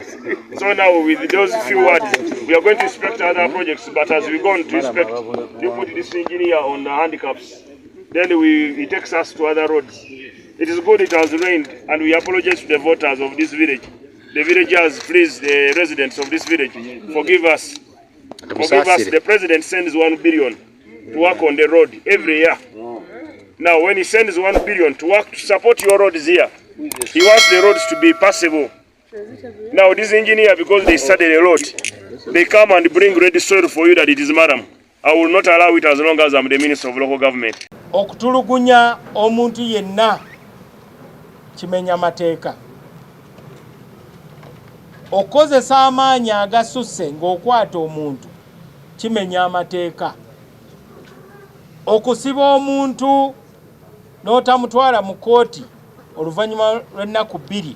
So now with those few words, we are going to inspect other projects, but as we go on to inspect, you put this engineer on the handicaps, then it takes us to other roads. It is good it has rained, and we apologize to the voters of this village. The villagers, please, the residents of this village, forgive us. Forgive us. The president sends 1 billion to work on the road every year. Now, when he sends 1 billion to work to support your roads here, he wants the roads to be passable. Now, this engineer, because they studied a lot, they come and bring ready soil for you that it is madam. I will not allow it as long as I'm the Minister of Local Government. Okutulugunya omuntu yenna kimenya mateeka. Okozesa amaanyi agasusse ng'okwata omuntu kimenya amateeka. Okusiba omuntu n'otamutwala mu kooti oluvannyuma lw'ennaku 2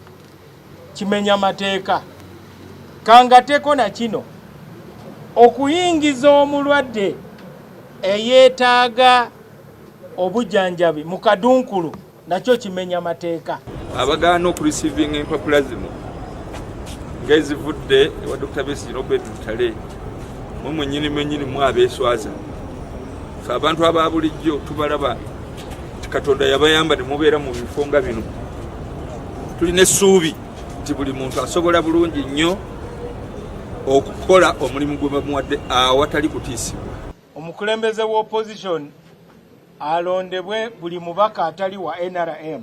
kimenya mateeka. Kangateko na kino okuyingiza omulwadde eyeetaaga obujjanjabi mu kadunkulu nakyo kimenya mateeka. Abagaana okureceiving empapula zino ng'ezivudde ewa Dr. Besigye Robert Lutale mwe nnyini mu abeeswaza. Ffe abantu aba bulijjo tubalaba Katonda yabayamba ne mubeera mu bifo nga bino. Tulina essuubi nti buli muntu asobola bulungi nnyo okukola omulimu gwe bamuwadde awatali kutiisibwa. Omukulembeze wa opposition alondebwe buli mubaka atali wa NRM.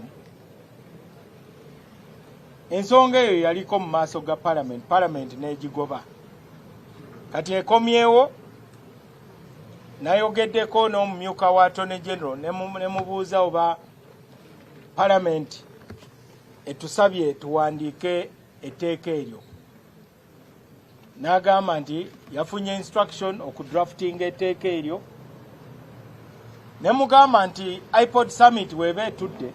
Ensonga eyo yaliko mu maaso ga parliament n'egigoba. Kati ekomyewo nayogeddeko n'omumyuka wa Attorney General ne mubuuza oba parliament etusabye tuwandiike etteeka eryo. N'agamba nti yafunye instruction okudraftinga etteeka eryo. Ne mugamba nti iPod Summit weba etudde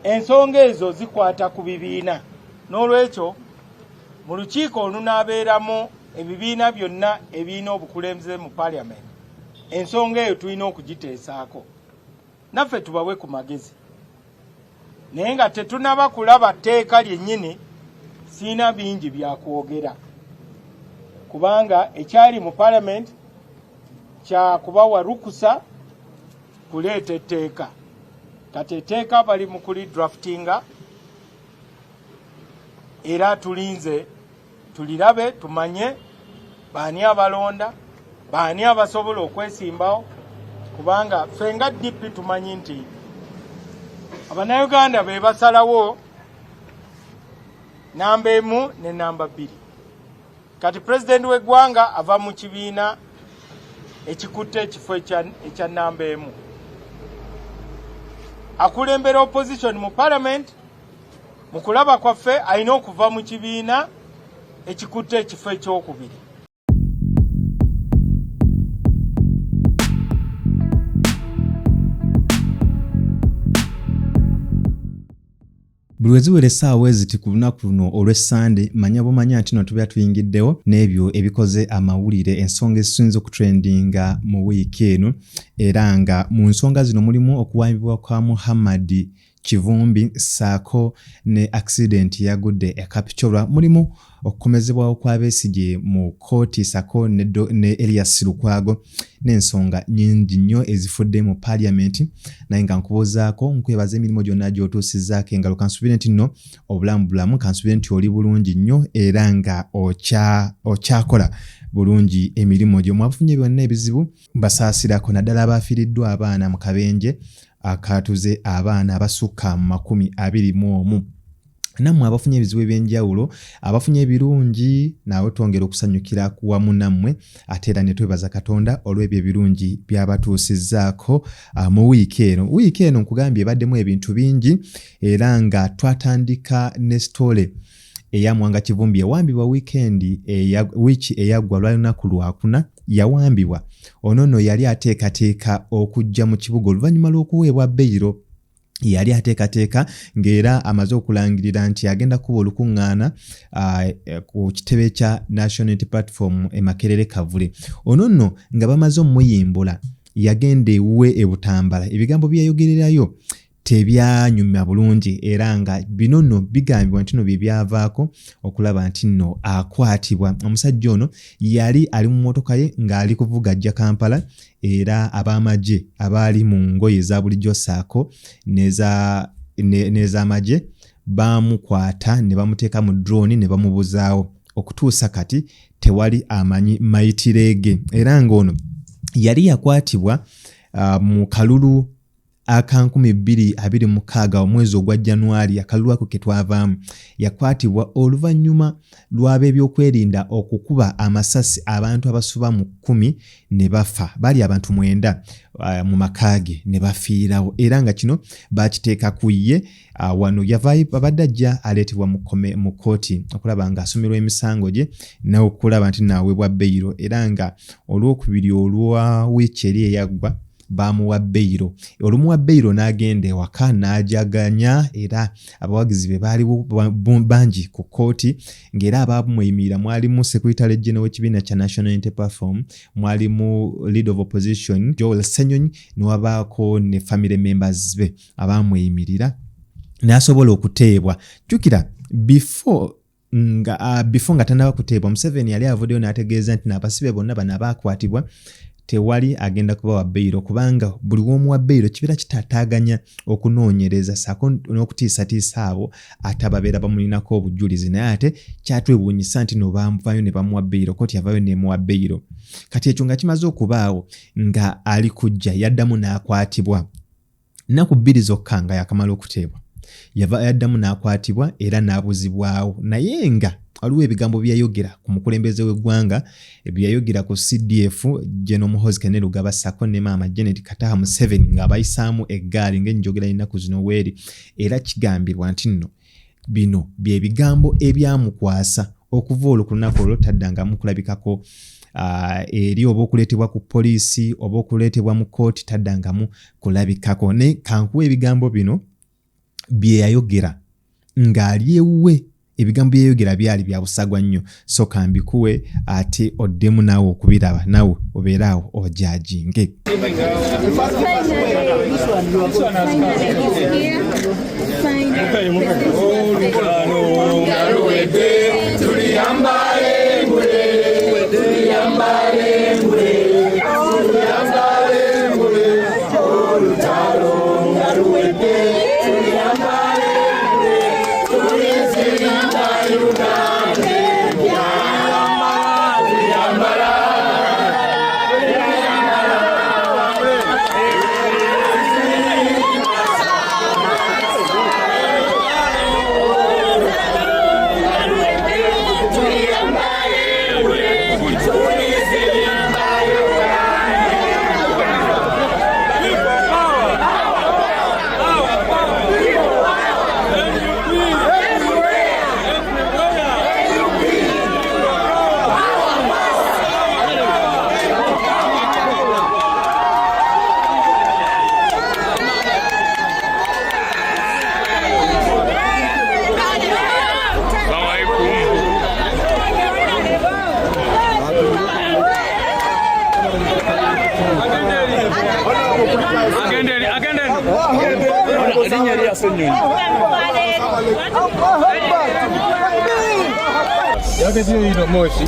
ensonga ezo zikwata ku bibiina. N'olwekyo mu lukiiko olunaabeeramu ebibiina byonna ebiina obukulembeze mu parliament, ensonga eyo tulina okugiteesaako. Naffe tubawe ku magezi. Naye nga tetunaba kulaba tteeka lyennyini, siina bingi byakwogera. Kubanga ekyali mu parliament kya kubawa rukusa kuleeta etteeka. Kati etteeka bali mu kulidraftinga era tulinze tulirabe tumanye baani abalonda, baani abasobola okwesimbawo, kubanga ffe nga DP tumanyi nti Abannayuganda be basalawo namba 1 ne namba 2. Kati president w'eggwanga ava mu kibiina ekikutte ekifo ekya namba 1. Akulembera opposition mu parliament mu kulaba kwaffe alina okuva mu kibiina ekikutte ekifo ekyokubiri. Bulweziwere essaawa eziti ku lunaku luno olw'Essande manya bumanya nti no tubeera tuyingiddewo n'ebyo ebikoze amawulire ensonga ezisinza okutrendinga mu wiiki eno, era nga mu nsonga zino mulimu okuwambibwa kwa Muhammad Kivumbi saako ne accident yagudde e Kapchorwa, mulimu okukomezebwawo kwa Besigye mu kooti saako ne Elias Lukwago n'ensonga nnyingi nnyo ezifudde mu parliament. Naye nga nkubuuzaako nkwebaza emirimu gyonna gy'otuusizzaako engalo, kansubire nti nno obulamu bulamu, kansubire nti oli bulungi nnyo era nga okyakola bulungi emirimu gyo. Mwafunye byonna ebizibu basaasirako, naddala abaafiiriddwa abaana mu kabenje akatuze abaana abasukka mu 21. Nammwe abafunye ebizibu eby'enjawulo, abafunye ebirungi naawe twongera okusanyukira wamu nammwe, ate era ne twebaza Katonda olw'ebyo ebirungi by'abatuusizzaako mu wiiki eno. Wiiki eno nkugambye ebaddemu ebintu bingi, era nga twatandika ne story eya Mwanga Kivumbi yawambibwa wiiki eyaggwa lwa lunaku Lwakuna. Yawambibwa ono yali ateekateeka okujja mu kibuga oluvannyuma lw'okuweebwa beyiro. Yali ateekateeka ng'era amaze okulangirira nti agenda kuba olukuŋŋaana ku kitebe kya National Unity Platform e Makerere Kavule. Ono nno nga bamaze omuyimbula yagenda ewuwe e Butambala, ebigambo bye yayogererayo tebyanyuma bulungi era nga bino nno bigambibwa nti no bye byavaako okulaba nti nno akwatibwa. Omusajja ono yali ali mu mmotoka ye ng'ali kuvuga ajja Kampala era ab'amagye abaali mu ngoye za bulijjo ssaako n'ez'amagye baamukwata ne bamuteeka mu drone ne bamubuzaawo. Okutuusa kati tewali amanyi mayitire ge era ng'ono yali yakwatibwa mu kalulu aka 2026 omwezi ogwa January akalulu ako ke twavaamu. Yakwatibwa oluvannyuma lw'ab'ebyokwerinda okukuba amasasi abantu abasuba mu 10 ne bafa. Bali abantu 9 mu makaage ne bafiirawo era nga kino bakiteeka ku ye. Wano yavaayo abadde ajja aleetebwa mu kooti okulaba nga asomerwa emisango gye n'okulaba nti naaweebwa beyiro era nga olwokubiri olwa wiiki eri eyaggwa bamuwa beyiro. Olumuwa beyiro n'agenda ewaka n'ajaganya era abawagizi be baali bangi ku kooti ng'era abaamweyimirira mwalimu Secretary General w'ekibiina kya National Unity Platform, mwalimu Leader of Opposition Joel Ssenyonyi newabaako ne family members be abaamweyimirira n'asobola okuteebwa. Jjukira before nga tannaba kuteebwa Museveni yali avuddeyo n'ategeeza nti n'abasibe bonna bano abaakwatibwa tewali agenda kubawa beyiro kubanga buli w'omuwa beyiro kibeera kitataaganya okunoonyereza ssaako n'okutiisatiisa abo atababeera bamulinako obujulizi. Naye ate kyatwewuunyisa nti no bamuvaayo ne bamuwa beyiro, kooti yavaayo n'emuwa beyiro. Kati ekyo nga kimaze okubaawo nga ali kujja yaddamu n'akwatibwa. Nnaku 2 zokka nga yakamala okuteebwa yaddamu n'akwatibwa era n'abuzibwawo. Naye nga waliwo ebigambo byayogera ku mukulembeze w'eggwanga byayogera ku CDF General Muhoozi Kainerugaba ssaako ne maama Janet Kataha Museveni ng'abayisaamu eggaali ng'enjogera y'ennaku zino weeri era kigambirwa nti nno bino bye bigambo ebyamukwasa okuva olwo ku lunaku olwo taddangamu kulabikako eri oba okuleetebwa ku poliisi oba okuleetebwa mu kooti taddangamu kulabikako. Ne kankuwa ebigambo bino bye yayogera ng'ali ewuwe. Ebigambo byeyogera byali bya busagwa nnyo so kambikuwe ate oddemu naawe okubiraba nawe obeeraawo ojajinge. Ssenyonyi. Moshi.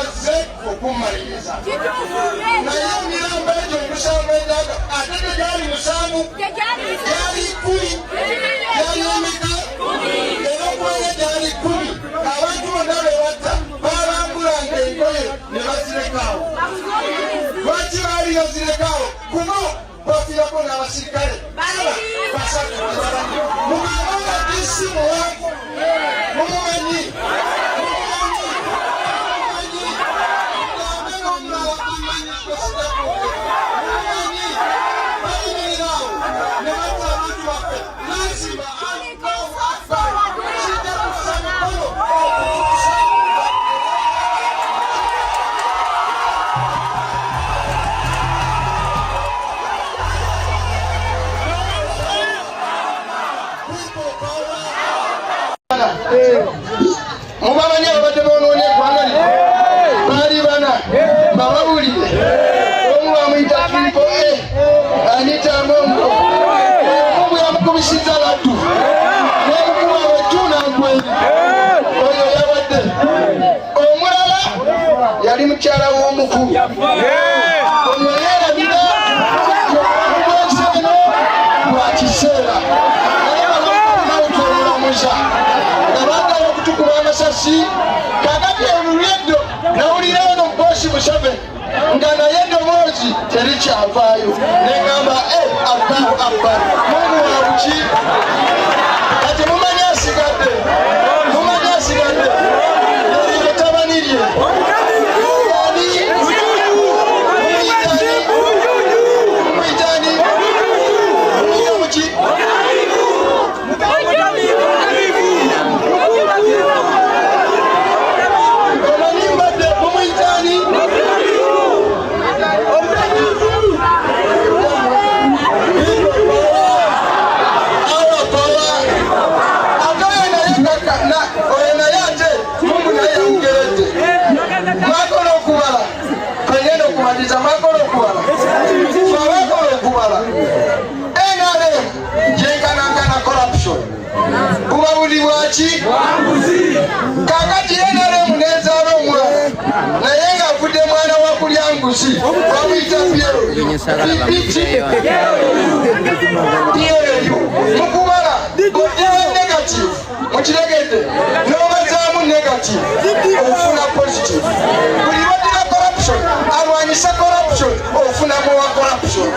bazze okumaliriza naye emirambo egyo omusanvu endaga ate tegyali musanvu gyali 10 gyali emeka era okubanga gyali 10 abantu bonna bebatta babambulanga engoye ne bazirekawo lwaki baali bazirekawo kuno bafiirako n'abasirikale basatu mugambanga disi muwanvu mumumanyi mubamanya babadde bonoona eggwanga lino baali bana babawulire omu bamuyita tripo anitamu omu yamukubisiza laddu n'emukuba abajjunankweeri oyo yawadde omulala yali mukyala w'omuku oyo yeerabira obwenseno bwa kiseera naye balinaotololamuza abagala okutukuba amasasi kakati olulweddo nawulirawo nomubosi Museveni nga naye eddoboozi terikyavaayo negamba Allahu Akbar Mungu wabuki kati mumanyi asigadde eryo tabani lye muyitani muki kakati NRM nezaala omwana naye ng'avudde mwana wa kulya nguzi bamuyita Pierre mukubala oddira negative mukiregedde n'obazaamu negative ofuna positive buli waddira corruption alwanyisa corruption ofuna muwa corruption.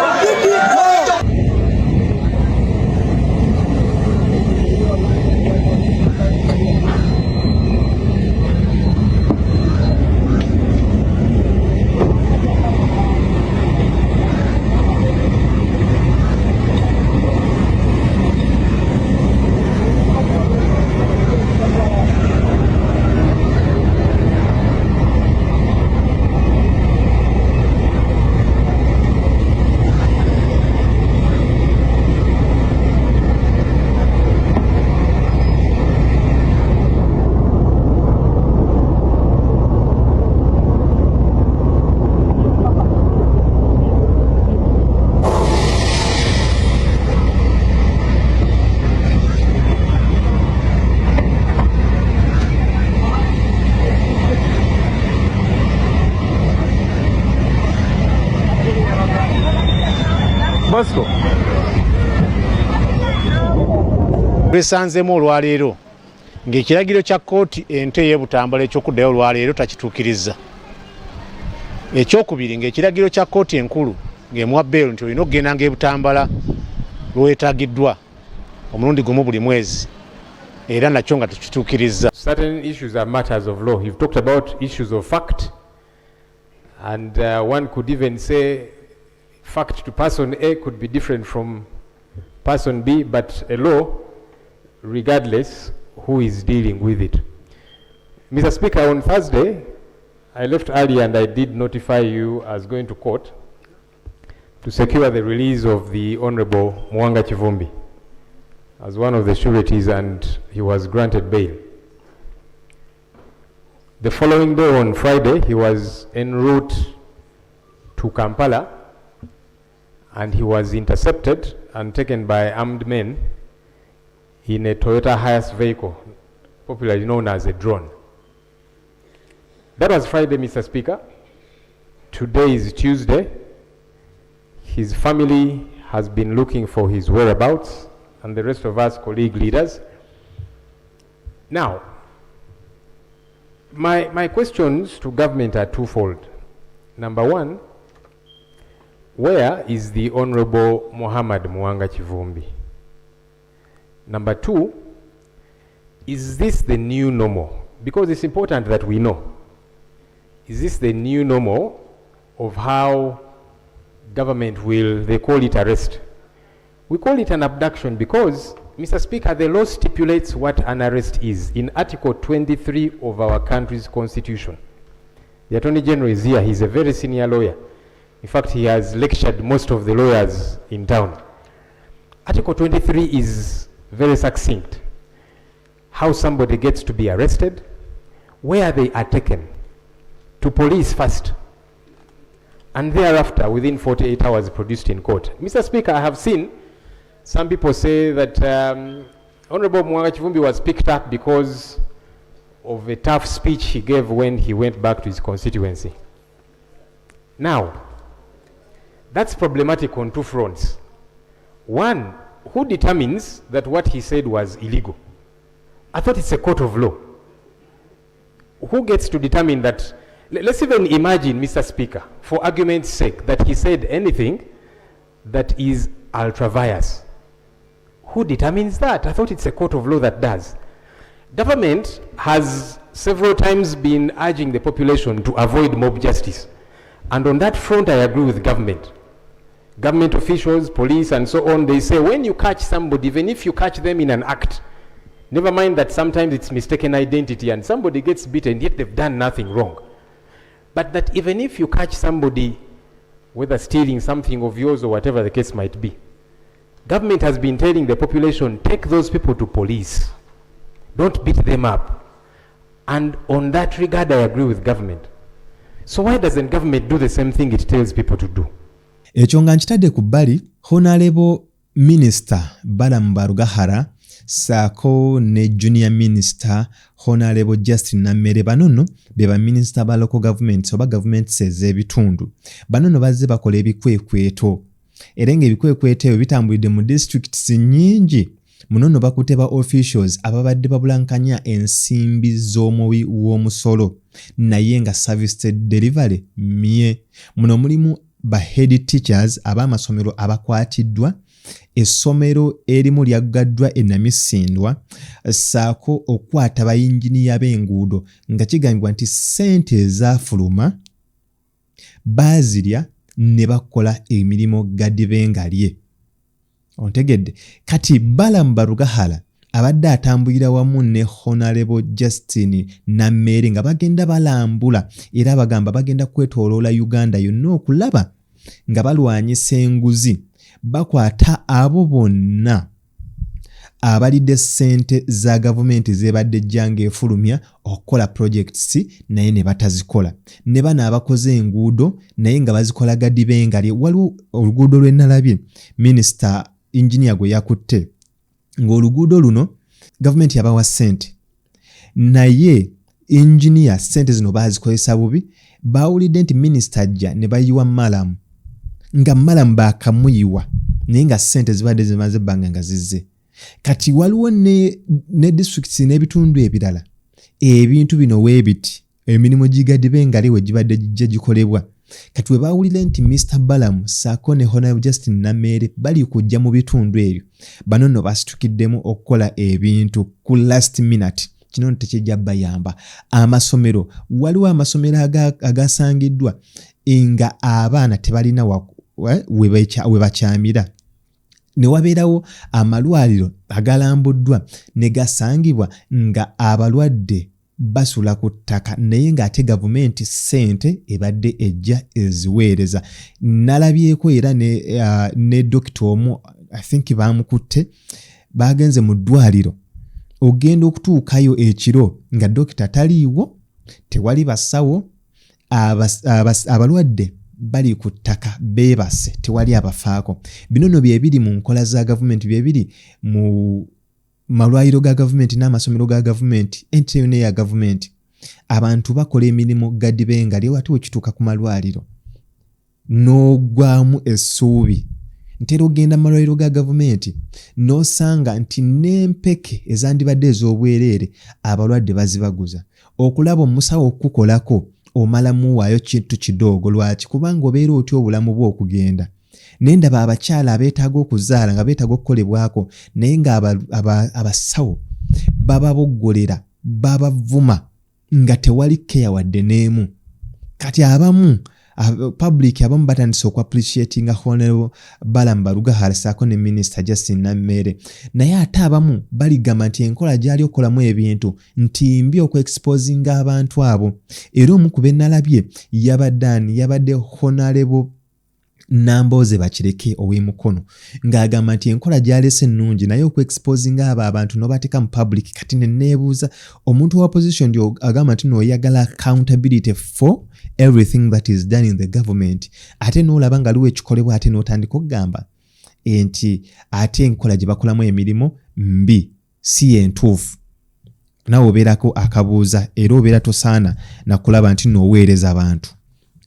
Bosco twesanzemu olwaleero ng'ekiragiro kya kkooti ento ey'Ebutambala eky'okuddayo olwaleero takituukiriza. Ekyokubiri ng'ekiragiro kya kkooti enkulu ng'emuwa bbeero nti olina okugenda ng'Ebutambala lwetaagiddwa omulundi gumu buli mwezi era nakyo nga tukituukiriza. Certain issues are matters of law. You've talked about issues of fact, and one could even say fact to person A could be different from person B, but a law, regardless who is dealing with it. Mr. Speaker, on Thursday, I left early and I did notify you as going to court to secure the release of the Honorable Mwanga Chivumbi as one of the sureties, and he was granted bail. The following day, on Friday, he was en route to Kampala, and he was intercepted and taken by armed men in a Toyota Hiace vehicle, popularly known as a drone. That was Friday, Mr. Speaker. Today is Tuesday. His family has been looking for his whereabouts, and the rest of us colleague leaders. Now, my questions to government are twofold. Number one, where is the Honorable Muhammad Mwanga Kivumbi? Number two, is this the new normal? Because it's important that we know. Is this the new normal of how government will, they call it arrest? We call it an abduction because, Mr. Speaker, the law stipulates what an arrest is in Article 23 of our country's constitution. The Attorney General is here. He's a very senior lawyer. In fact, he has lectured most of the lawyers in town. Article 23 is very succinct. How somebody gets to be arrested, where they are taken, to police first, and thereafter, within 48 hours, produced in court. Mr. Speaker, I have seen some people say that Honorable Mwanga Kivumbi was picked up because of a tough speech he gave when he went back to his constituency. Now, that's problematic on two fronts. One, who determines that what he said was illegal? I thought it's a court of law. Who gets to determine that? Let's even imagine, Mr. Speaker, for argument's sake, that he said anything that is ultra-vires. Who determines that? I thought it's a court of law that does. Government has several times been urging the population to avoid mob justice. And on that front, I agree with government. Government officials, police, and so on, they say when you catch somebody, even if you catch them in an act, never mind that sometimes it's mistaken identity and somebody gets beaten, yet they've done nothing wrong. But that even if you catch somebody, whether stealing something of yours or whatever the case might be, government has been telling the population, take those people to police. Don't beat them up. And on that regard, I agree with government. So why doesn't government do the same thing it tells people to do? Ekyo nga nkitadde ku bbali, Honorable Minister Balamu Barugahara saako ne Junior Minister Honorable Justine Nameere, banono be ba Minister ba local government oba governments ez'ebitundu. Banono bazze bakola ebikwekweto. Era ng'ebikwekweto ebyo bitambulidde mu districts nnyingi. Munono bakutte ba officials ababadde babulankanya ensimbi z'omuwi w'omusolo naye nga service delivery mye. Muno mulimu ba head teachers ab'amasomero abakwatiddwa, essomero erimu lyaggaddwa e Namisindwa, ssaako okukwata bayinginiya b'enguudo nga kigambibwa nti ssente ezaafuluma baazirya ne bakola emirimu gadibengalye. Ontegedde, kati Balamu Barugahara abadde atambulira wamu ne Honorable Justine Nameere nga bagenda balambula era bagamba bagenda kwetooloola Uganda yonna okulaba nga balwanyisa enguzi, bakwata abo bonna abalidde ssente za gavumenti zebadde jjanga efulumya okukola projects naye ne batazikola, ne bano abakoze enguudo naye nga bazikola gadibengalye. Waliwo oluguudo lwe nalabye Minister Engineer gwe yakutte ng'oluguudo luno gavumenti yabawa ssente naye engineer ssente zino baazikozesa bubi. Baawulidde nti minisita ajja ne bayiwa Malamu nga Malamu baakamuyiwa naye nga ssente zibadde zimaze ebbanga nga zizze. Kati waliwo ne districts n'ebitundu ebirala ebintu bino weebiti emirimu gigadibengali we gibadde gijja gikolebwa. Kati we baawulira nti Mr. Balamu ssaako ne Honorable Justine Nameere bali kujja mu bitundu ebyo, bano nno basitukiddemu okukola ebintu ku last minute. Kino tekijja bayamba. Amasomero, waliwo amasomero agasangiddwa nga abaana tebalina we bakyamira. Ne wabeerawo amalwaliro agalambuddwa ne gasangibwa nga abalwadde basula ku ttaka naye ng'ate gavumenti ssente ebadde ejja eziweereza. Nalabyeko era ne dokita omu I think baamukutte, bagenze mu ddwaliro, ogenda okutuukayo ekiro nga dokita taliiwo, tewali basawo, abalwadde bali ku ttaka beebase, tewali abafaako. Bino nno bye biri mu nkola za gavumenti, bye biri mu malwaliro ga gavumenti n'amasomero ga gavumenti, entebe ya gavumenti. abantu bakola emirimu gadibenga lyo ate wekituuka ku malwaliro n'ogwamu essuubi ntera ogenda mu malwaliro ga gavumenti n'osanga nti n'empeke ezandibadde ez'obwereere abalwadde bazibaguza okulaba omusawo okukolako omalamu waayo kintu kidoogo lwaki kubanga obeera otya obulamu bwo okugenda naye ndaba abakyala abeetaaga okuzaala nga beetaaga okukolebwako naye nga abasawo bababoggolera babavuma nga tewali keya wadde n'emu kati abamu public abamu batandise okwapreciatinga Honorable Balambaluga harasaako ne Minister Justine Nameere naye ate abamu baligamba nti enkola gyali okolamu ebintu nti mbi okuexposinga abantu abo era omu ku bennalabye yabadde Honorable Nambooze Bakireke ow'emukono ng'agamba nti enkola gyalese ennungi naye okuexposinga abo abantu n'obateeka mu public kati ne neebuuza omuntu wa opposition nti agamba nti n'oyagala accountability for everything that is done in the government ate n'olaba nga liwo ekikolebwa ate n'otandika okugamba nti ate enkola gye bakolamu emirimu mbi si entuufu nawe obeerako akabuuza era obeera tosaana nakulaba nti n'oweereza abantu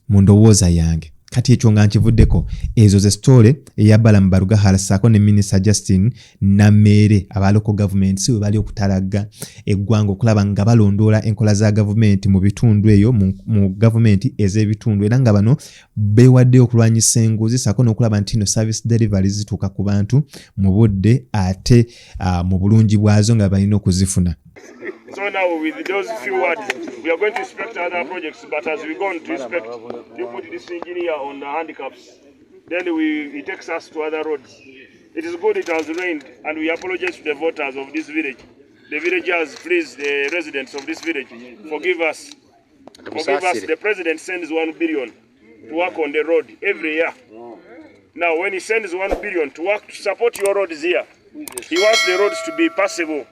mu ndowooza yange kati ekyo nga nkivuddeko ezo ze story eya Balambaluga harasaako ne Minister Justine Nameere aba local government si we bali okutalaga eggwanga okulaba nga balondoola enkola za gavumenti mu bitundu eyo mu gavumenti ez'ebitundu era nga bano beewadde okulwanyisa enguzi ssaako n'okulaba nti no service delivery zituuka ku bantu mu budde ate mu bulungi bwazo nga balina okuzifuna. So now with those few words, we are going to inspect other projects, but as we go on to inspect, you put this engineer on the handicaps, then it takes us to other roads. It is good it has rained, and we apologize to the voters of this village. The villagers, please, the residents of this village, forgive us. Forgive us. The president sends 1 billion to work on the road every year. Now, when he sends 1 billion to work to support your roads here, he wants the roads to be passable.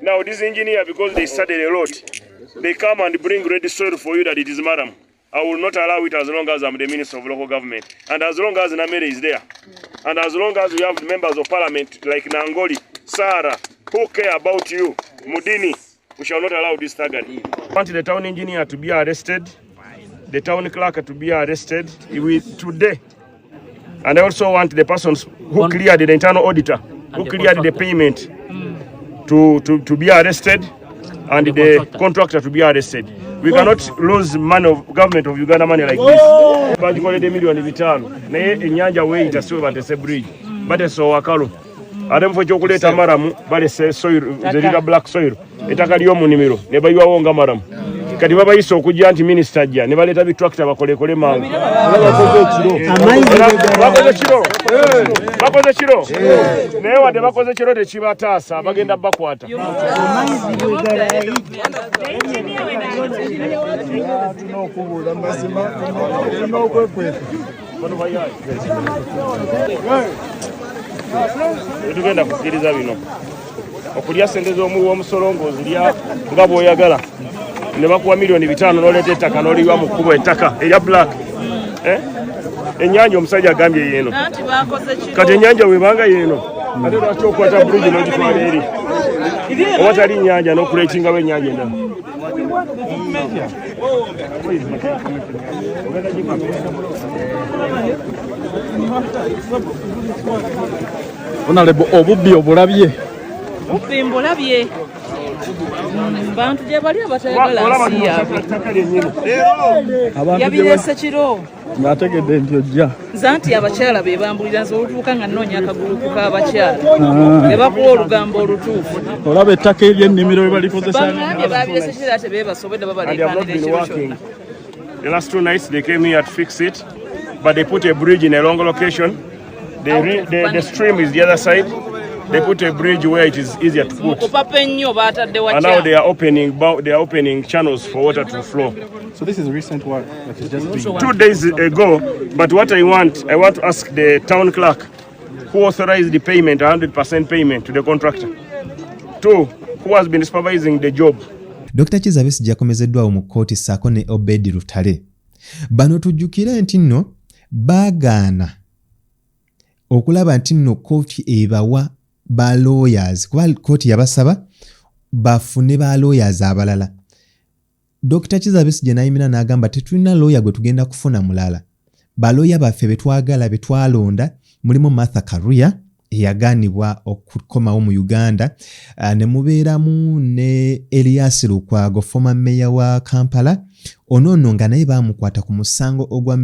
Now this engineer, because they studied a lot, they come and bring ready soil for you that it is madam. I will not allow it as long as I'm the Minister of Local Government. And as long as Nameere is there. And as long as we have members of parliament like Nangoli, Sara, who care about you, Mudini, we shall not allow this thuggery. I want the town engineer to be arrested, the town clerk to be arrested today. And I also want the persons who cleared the internal auditor, who cleared the payment, to be arrested, and the contractor to be arrested. We cannot lose money of government of Uganda money like this. Bajikolede milioni 5 naye ennyanja weeyita si batese bridge batese owakalo ate mufo ekyokuleeta maramu balese soil zerira black soil ettaka ly'omu nnimiro ne bayiwawo nga maramu kati babayise okujja nti minisita ajja ne baleeta bitractor bakolekole mangu bakoze kiro naye wadde bakoze kiro tekibataasa bagenda bakwata. Tugenda kukkiriza bino okulya sente z'omusolongozi lya nga bw'oyagala ne bakuwa milioni 5 n'oleeta ettaka n'oliwa mu kkubo ettaka erya black. Ennyanja omusajja agambye yeeno kati ennyanja webanga yeeno ate lwaki okwata bulungi n'ogitwala eri oba tali nnyanja n'okuleekingawo ennyanja endala. Honorable obubbi obulabye bubbi mbulabye bantu gye bali abatayagala nsi yaabwe yabirese kiro ng'ategedde nti ojja nza nti abakyala be bambulira nze olutuuka nga nnoonya akagulupu k'abakyala ne bakuwa olugambo olutuufu olaba ettaka ery'ennimiro we balikozesa bangambye babirese kiro ate bee basobodde babalekanira ekiro kyonna. The last 2 nights they came here to fix it, but they put a bridge in a wrong location. The stream is the other side. They put a bridge where it is easier to put. And now they are opening channels for water to flow. So this is recent work that is just being 2 days ago. But what I want to ask the town clerk who authorized the payment, 100% payment to the contractor. 2, who has been supervising the job. Dr. Kizabesi yakomezeddwawo mu kkooti ssaako ne Obedi Lutale. Bano tujjukire nti nno baagaana okulaba nti nno kkooti ebawa ba lawyers kuba kkooti yabasaba bafune ba lawyers abalala Dr. Kizza Besigye n'ayimira n'agamba tetulina lawyer gwe tugenda kufuna mulala. Balawyer baffe betwagala betwalonda mulimu Martha Karuya eyagaanibwa okukomawo mu Uganda, ne mubeeramu ne Elias Lukwago former mayor wa Kampala. Ono nga naye baamukwata ku musango ogwa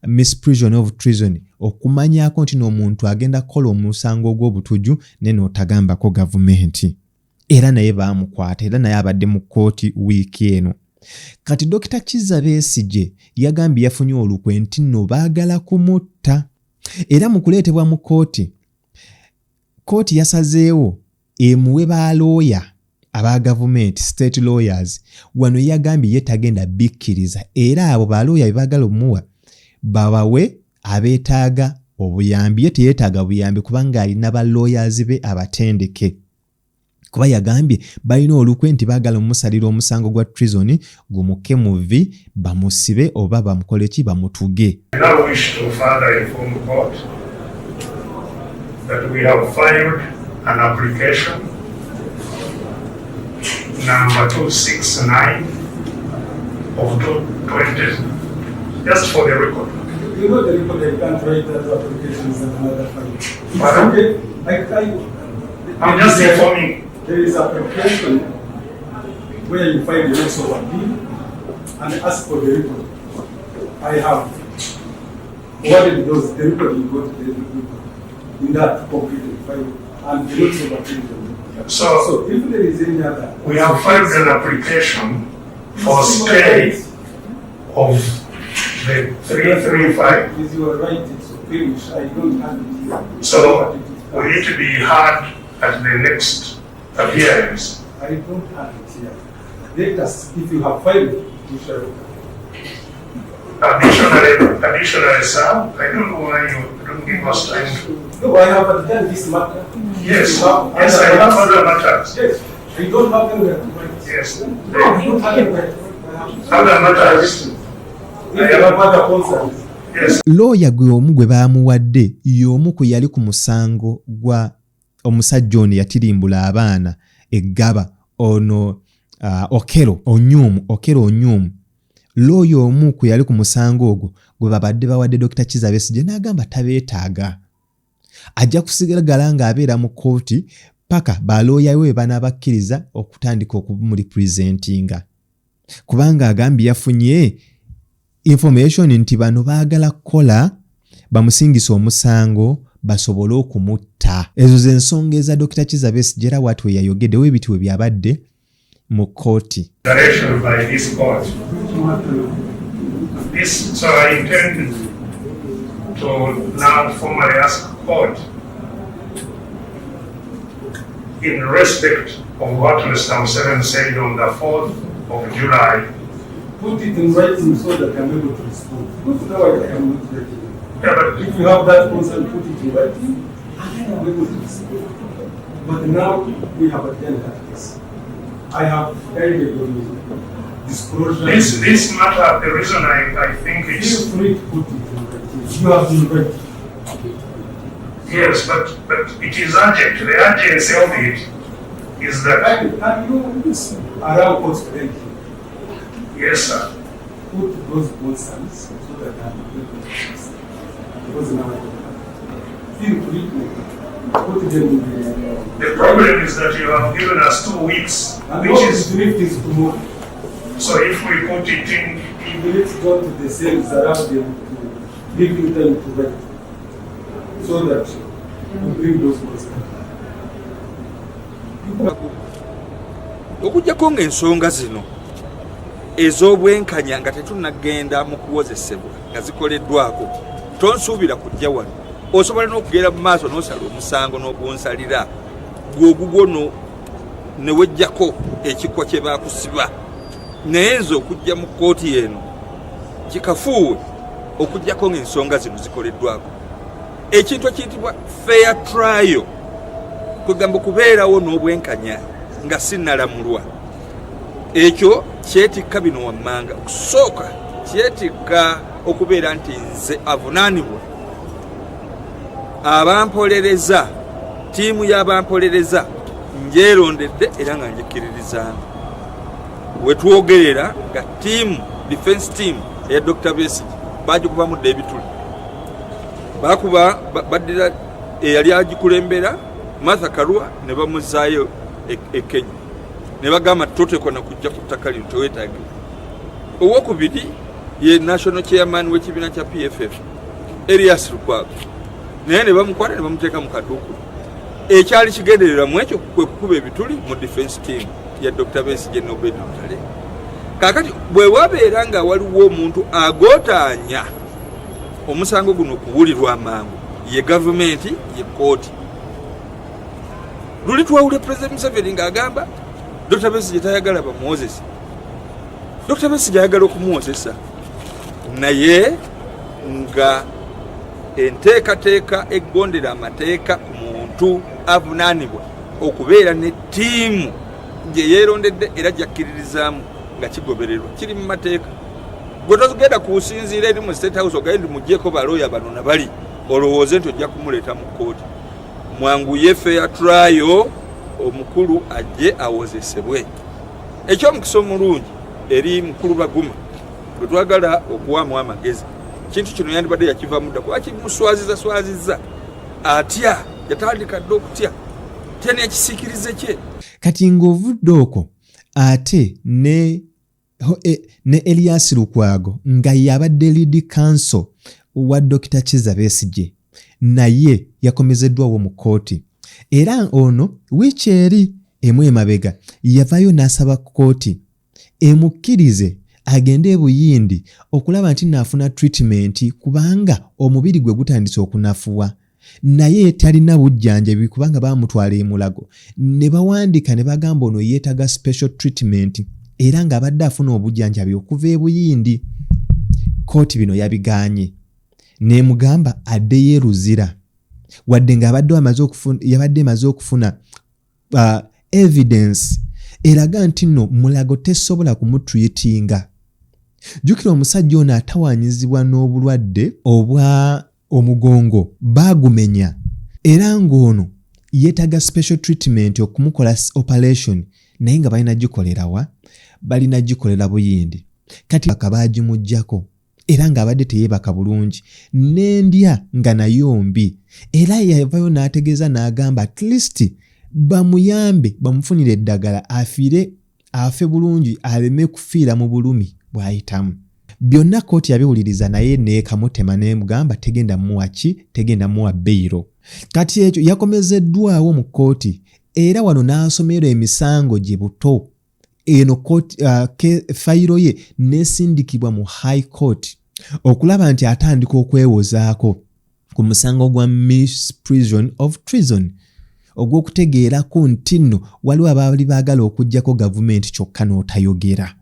misprision of treason, okumanyako nti n'omuntu agenda kukola omusango ogw'obutuju naye n'otagambako gavumenti. Era naye baamukwata, era naye abadde mu kkooti wiiki eno. Kati Dr. Kizza Besigye yagambye yafunye olukwe nti nno baagala kumutta. Era mu kuleetebwa mu kkooti yasazeewo emuwe ba lawyer aba gavumenti, state lawyers. Wano yagambye ye tagenda bikkiriza, era abo ba lawyer baagala omuwa babawe abeetaaga obuyambi. Ye teyeetaaga buyambi kubanga alina ba lawyers be abatendeke. Kuba yagambye balina olukwe nti baagala omusalira omusango gwa treason gumuke mu vi bamusibe oba bamukole ki bamutuge. I wish to further inform the court that we have filed an application number 269 of 2020, just for the record. You know the record, I can't write that applications and another file. Pardon? I'm just informing. There is application where you find the notice of appeal and ask for the record. I have ordered those, the record you got the record in that completed file and the notice of appeal. So if there is any other, we have filed an application for stay of the 335. Is your right to finish? I don't have it here. So we need to be heard at the next appearance. I don't have it here. Let us, if you have filed it, you shall. Additionally, sir, I don't know why you don't give us time. No, I have done this matter. Yes, yes, I have other matters. Yes, I don't have them. Yes, I don't have them. other matters. I have other concerns. Yes. Lawyer gwe omu gwe baamuwadde y'omu ku yali ku musango gwa omusajja ono yatirimbula abaana eggaba ono Okero Onyumu. Lawyer omu ku yali ku musango ogwo gwe babadde bawadde Dr. Kizza Besigye n'agamba tabeetaaga. Ajja kusigala ng'abeera mu kkooti paka balooya we banaabakkiriza okutandika okumurepresentinga. Kubanga agambye yafunye information nti bano baagala kukola bamusingisa omusango basobole okumutta. Ezo ze nsonga eza Dr. Kizza Besigye era watu we yayogeddewo ebintu we byabadde mu kkooti. So I intend to now formally ask court in respect of what Mr. Museveni said on the 4th of July. Put it in writing so that I'm able to respond. Because now I am not ready. Yeah, but if you have that concern, put it in writing, and I am able to respond. But now we have attended that case. I have very disclosure. This matter, the reason I think it's... Feel free to put it in writing. You have been ready. Yes, but it is urgent. The urgency of it is that... And you this around court today. Yes, sir. Put those concerns so that I am able to respond. Because now feel free to put them in the problem is that you have given us 2 weeks, and which is... is tomorrow. So if we put it in... Let's go to the cells around them to give you time to write. So that you bring those concerns. Okujjako ng'ensonga zino ez'obwenkanya nga tetunnagenda mu kuwozesebwa nga zikoleddwako tonsuubira kujja wano osobola n'okugenda mu maaso n'osala omusango n'ogunsalira gw'ogugwo ne wejjako ekikwa kye baakusiba naye nze okujja mu kkooti eno kikafuuwe okujjako ng'ensonga zino zikoleddwako ekintu ekiyitibwa fair trial kwegamba okubeerawo n'obwenkanya nga sinnalamulwa ekyo kyetikka bino wammanga okusooka kyetikka okubeera nti nze avunaanibwa abampolereza ttiimu y'abampolereza njeerondedde era nga njikiririzaamu wetwogerera nga team defense team eya Dr. Besigye bagikubamu ebituli bakuba baddira eyali agikulembera Martha Karua ne bamuzaayo e Kenya ne bagamba totekwa na kujja ku ttaka lino tewetaage. Owokubiri ye national chairman w'ekibiina kya PFF Elias Lukwago naye ne bamukwata ne bamuteeka mu kaduukulu. Ekyali kigenderera mu ekyo kwe kukuba ebituli mu defense team ya Dr. Besigye ne Obed Lutale. Kakati bwe wabeera nga waliwo omuntu agootaanya omusango guno okuwulirwa amangu ye gavumenti ye kooti. Luli twawule President Museveni ng'agamba Dr. Besigye tayagala bamuwozesa. Dr. Besigye ayagala okumuwozesa naye nga enteekateeka eggondera amateeka ku muntu avunaanibwa okubeera ne ttiimu gye yeerondedde era gyakkiririzaamu nga kigobererwa kiri mu mateeka. Gwe togenda kusinziira eri mu State House ogende muggyeko balooya bano na bali olowooze nti ojja kumuleeta mu kkooti. Mwanguye fair trial omukulu ajje awozesebwe. Ekyomukisa omulungi eri mukulu Baguma bwe twagala okuwaamu amagezi kintu kino yandibadde yakivaamu dda kuba kimuswazizza atya yatandika dde okutya tya n'ekisiikirize kye. Kati ng'ovudde okwo ate ne Elias Lukwago nga yabadde lead counsel wa Dr. Kizza Besigye naye yakomezeddwawo mu kkooti era ono wiiki eri emu emabega yavayo n'asaba kkooti emukkirize agende ebuyindi okulaba nti naafuna treatment kubanga omubiri gwe gutandise okunafuwa naye talina bujjanjabi kubanga baamutwala e Mulago ne bawandiika ne bagamba ono yeetaga special treatment era ng'abadde afuna obujjanjabi okuva ebuyindi. Kkooti bino yabigaanye n'emugamba addeyo eruzira wadde ng'abadde amaze okufuna evidence eraga nti nno Mulago tesobola kumutreatinga. Jjukira omusajja ono atawaanyizibwa n'obulwadde obwa omugongo baagumenya era ng'ono yeetaga special treatment okumukola operation naye nga balina gikolerawa balina gikolera buyindi. Kati bakabagimuggyako era ng'abadde teyeebaka bulungi n'endya nga nayo mbi era yavayo n'ategeeza n'agamba at least bamuyambe bamufunire eddagala afe bulungi aleme kufiira mu bulumi bw'ayitamu. Byonna kkooti yabiwuliriza naye neekamutema n'emugamba tegenda muwa beyiro. Kati ekyo yakomezeddwawo mu kkooti era wano n'asomera emisango gye buto eno fayiro ye n'esindikibwa mu High Court okulaba nti atandika okwewozaako ku musango gwa misprision of treason ogw'okutegeerako nti nno waliwo abaali baagala okuggyako gavumenti kyokka n'otayogera.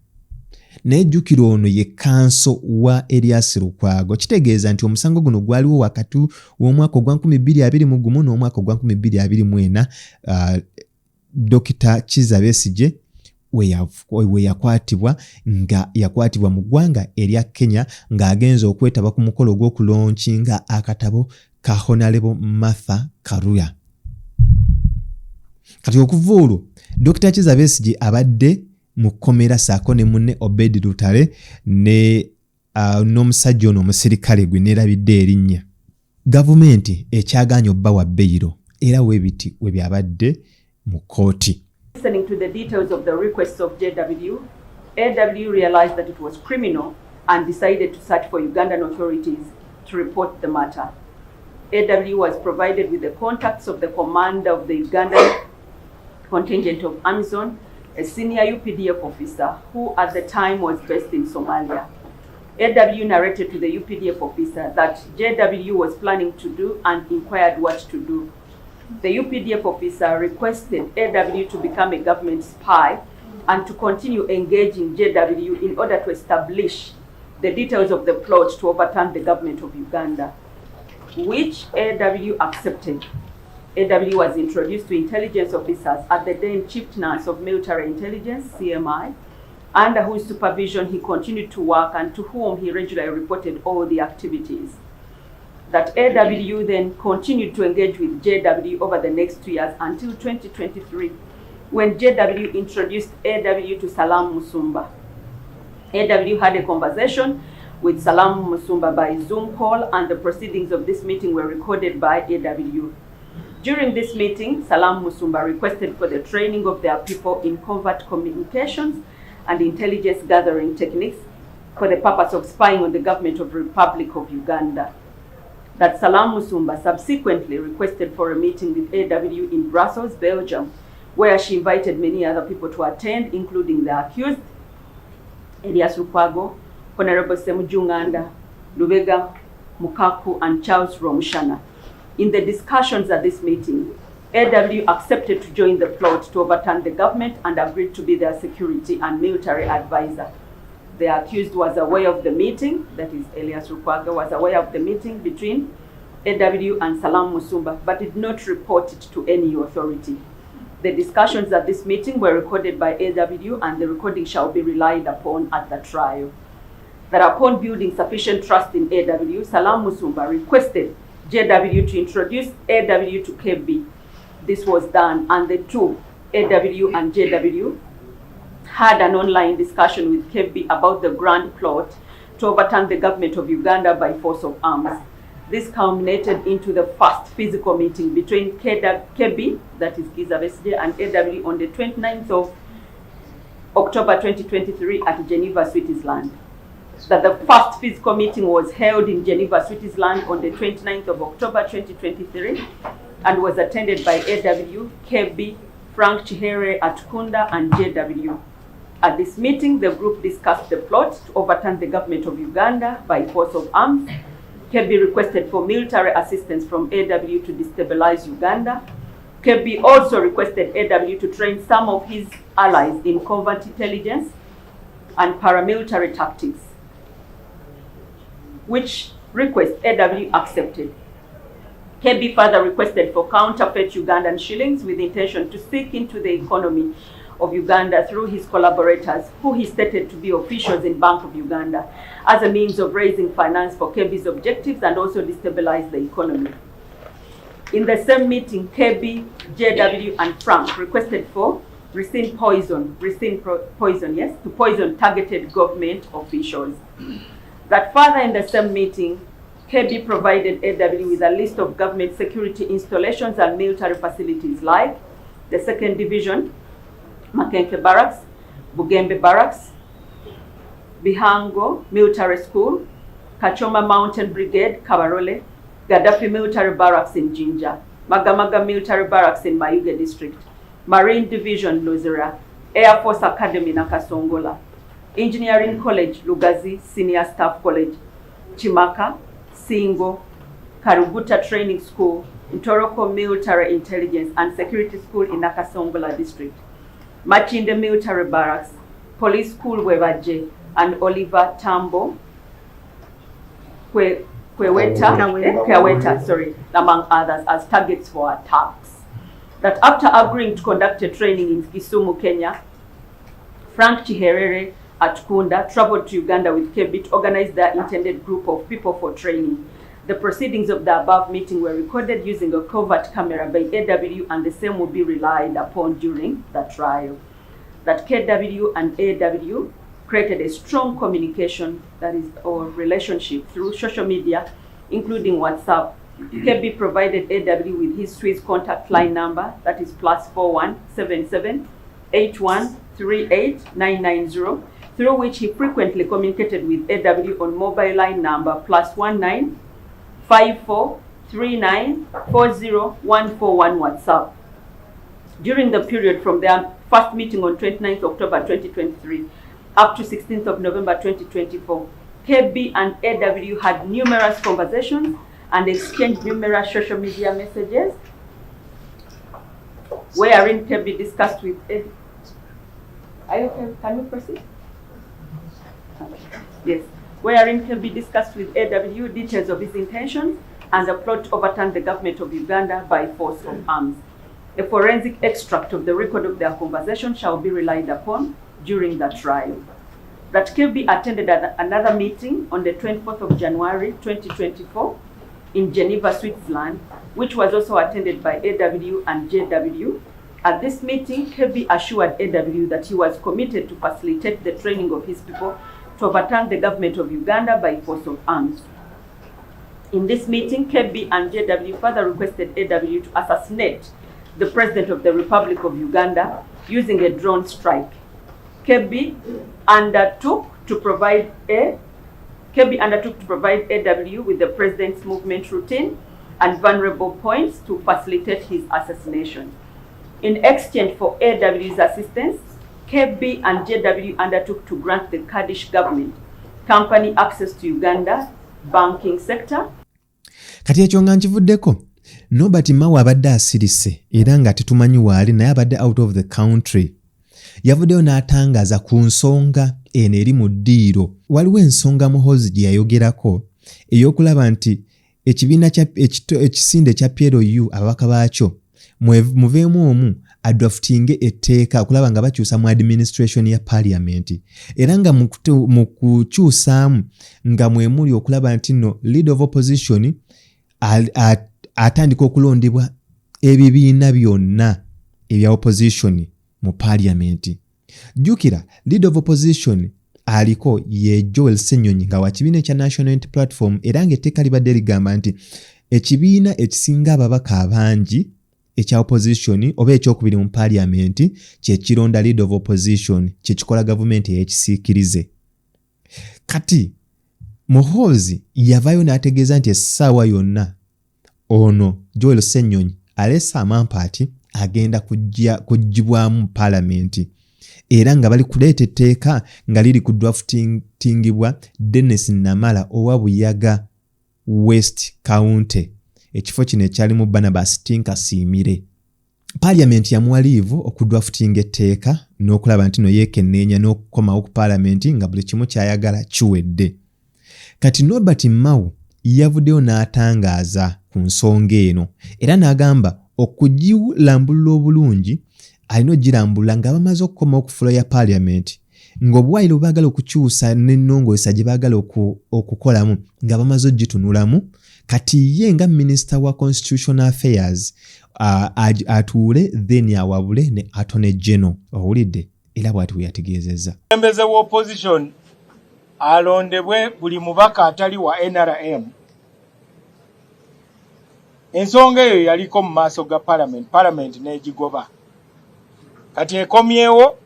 Naye jjukira ono ye kanso wa Elias Lukwago kitegeeza nti omusango guno gwaliwo wakati w'omwaka ogwa 2021 n'omwaka ogwa 2024 Dr. Kizza Besigye we yakwatibwa nga yakwatibwa mu ggwanga erya Kenya ng'agenza okwetaba ku mukolo gw'okuloonchinga akatabo ka Honorable Martha Karua. Kati okuva olwo Dr. Kizza Besigye abadde mu kkomera saako ne munne Obed Lutale ne n'omusajja ono omusirikale gwe neerabidde erinnya. Gavumenti ekyagaanye obba wa beyiro era weebiti we byabadde mu kkooti. Listening to the details of the requests of JW, AW realized that it was criminal and decided to search for Ugandan authorities to report the matter. AW was provided with the contacts of the commander of the Ugandan contingent of Amazon, a senior UPDF officer who at the time was based in Somalia. AW narrated to the UPDF officer that JW was planning to do and inquired what to do. The UPDF officer requested AW to become a government spy and to continue engaging JW in order to establish the details of the plot to overturn the government of Uganda, which AW accepted. AW was introduced to intelligence officers at the then Chieftaincy of Military Intelligence, CMI, under whose supervision he continued to work and to whom he regularly reported all the activities. That AW then continued to engage with JW over the next 2 years until 2023, when JW introduced AW to Salam Musumba. AW had a conversation with Salam Musumba by Zoom call, and the proceedings of this meeting were recorded by AW. During this meeting, Salam Musumba requested for the training of their people in covert communications and intelligence gathering techniques for the purpose of spying on the government of the Republic of Uganda. That Salam Musumba subsequently requested for a meeting with AW in Brussels, Belgium, where she invited many other people to attend, including the accused, Elias Lukwago, Honorable Ssenyonyi, Lubega Mukaku, and Charles Romushana. In the discussions at this meeting, AW accepted to join the plot to overturn the government and agreed to be their security and military advisor. The accused was aware of the meeting, that is Elias Lukwago was aware of the meeting between AW and Salam Musumba, but did not report it to any authority. The discussions at this meeting were recorded by AW, and the recording shall be relied upon at the trial. That upon building sufficient trust in AW, Salam Musumba requested JW to introduce AW to KB. This was done, and the two, AW and JW, had an online discussion with KB about the grand plot to overturn the government of Uganda by force of arms. This culminated into the first physical meeting between KB, that is Giza Besige, and AW on the 29th of October 2023 at Geneva, Switzerland. That the first physical meeting was held in Geneva, Switzerland on the 29th of October 2023 and was attended by AW, KB, Frank Chihere Atkunda, and JW. At this meeting, the group discussed the plot to overturn the government of Uganda by force of arms. KB requested for military assistance from AW to destabilize Uganda. KB also requested AW to train some of his allies in covert intelligence and paramilitary tactics, which request AW accepted. KB further requested for counterfeit Ugandan shillings with intention to seek into the economy of Uganda through his collaborators, who he stated to be officials in Bank of Uganda, as a means of raising finance for KB's objectives and also destabilize the economy. In the same meeting, KB, JW, and Frank requested for ricin poison, to poison targeted government officials. That further in the same meeting, KB provided AW with a list of government security installations and military facilities like the 2nd Division, Makenke Barracks, Bugembe Barracks, Bihango Military School, Kachoma Mountain Brigade, Kabarole, Gaddafi Military Barracks in Jinja, Magamaga Military Barracks in Mayuge District, Marine Division Luzira, Air Force Academy Nakasongola, Engineering College Lugazi Senior Staff College, Chimaka, Singo, Karuguta Training School, Ntoroko Military Intelligence and Security School in Nakasongola District, Machinde Military Barracks, Police School Webaje, and Oliver Tambo, Kweweta, among others, as targets for attacks. That after agreeing to conduct a training in Kisumu, Kenya, Frank Chiherere Atkunda traveled to Uganda with KB to organize their intended group of people for training. The proceedings of the above meeting were recorded using a covert camera by AW, and the same will be relied upon during the trial. That KW and AW created a strong communication, that is, or relationship through social media, including WhatsApp. KB provided AW with his Swiss contact line number, that is +41 77 81 38 990, through which he frequently communicated with AW on mobile line number +19 54 39 40 141 WhatsApp. During the period from their first meeting on 29th October 2023 up to 16th of November 2024, KB and AW had numerous conversations and exchanged numerous social media messages, wherein KB discussed with AW. Are you okay? Can we proceed? Yes. Wherein KB discussed with AW details of his intentions and the plot to overturn the government of Uganda by force of arms. A forensic extract of the record of their conversation shall be relied upon during the trial. That KB attended another meeting on the 24th of January 2024 in Geneva, Switzerland, which was also attended by AW and JW, At this meeting, KB assured AW that he was committed to facilitate the training of his people to overturn the government of Uganda by force of arms. In this meeting, KB and JW further requested AW to assassinate the President of the Republic of Uganda using a drone strike. KB undertook to provide AW with the President's movement routine and vulnerable points to facilitate his assassination. In exchange for AW's assistance, KB and JW undertook to grant the Kurdish government company access to Uganda banking sector. Kati ekyo nga nkivuddeko, Nobert Mao abadde asirise era nga tetumanyi waali naye abadde out of the country. Yavuddeyo n'atangaza ku nsonga eno eri mu ddiiro. Waliwo ensonga Muhoozi gye yayogerako ey'okulaba nti ekibiina ekisinde kya PLU ababaka baakyo muveemu omu adraftinge etteeka okulaba nga bakyusa mu administration ya parliament era nga mu kukyusaamu nga mwemuli okulaba nti no leader of opposition atandika okulondebwa ebibiina byonna ebya opposition mu parliament. Jukira leader of opposition aliko ye Joel Ssenyonyi nga wa kibiina ekya National Unity Platform era ng'etteeka libadde ligamba nti ekibiina ekisinga ababaka abangi ekya opposition oba ekyokubiri mu parliament kyekironda leader of opposition kyekikola gavumenti ey'ekisiikirize. Kati Muhoozi yavayo n'ategeeza nti essaawa yonna ono Joel Ssenyonyi alesa amampaati agenda kugibwamu parliament era nga bali kuleeta etteeka nga liri ku draftingibwa Dennis Namala owa Buyaga West County. Ekifo kino ekyalimu Barnabas Tinkasiimire. Parliament yamuwa liivu okudraftinga etteeka n'okulaba nti no yeekenneenya n'okukomawo ku parliament nga buli kimu kyayagala kiwedde. Kati Nobert Mao yavuddeyo n'atangaaza ku nsonga eno era n'agamba okugilambulula obulungi alina ogirambulula nga bamaze okukomawo ku fulo ya parliament ng'obuwaayiro baagala okukyusa n'ennongoosa gye baagala okukolamu nga bamaze ogitunulamu. Kati ye nga Minister wa Constitutional Affairs atuule then awabule ne Attorney General. Owulidde era bw'ati bwe yategeezezza. Omukulembeze wa opposition alondebwe buli mubaka atali wa NRM. Ensonga eyo yaliko mu maaso ga parliament n'egigoba. Kati ekomyewo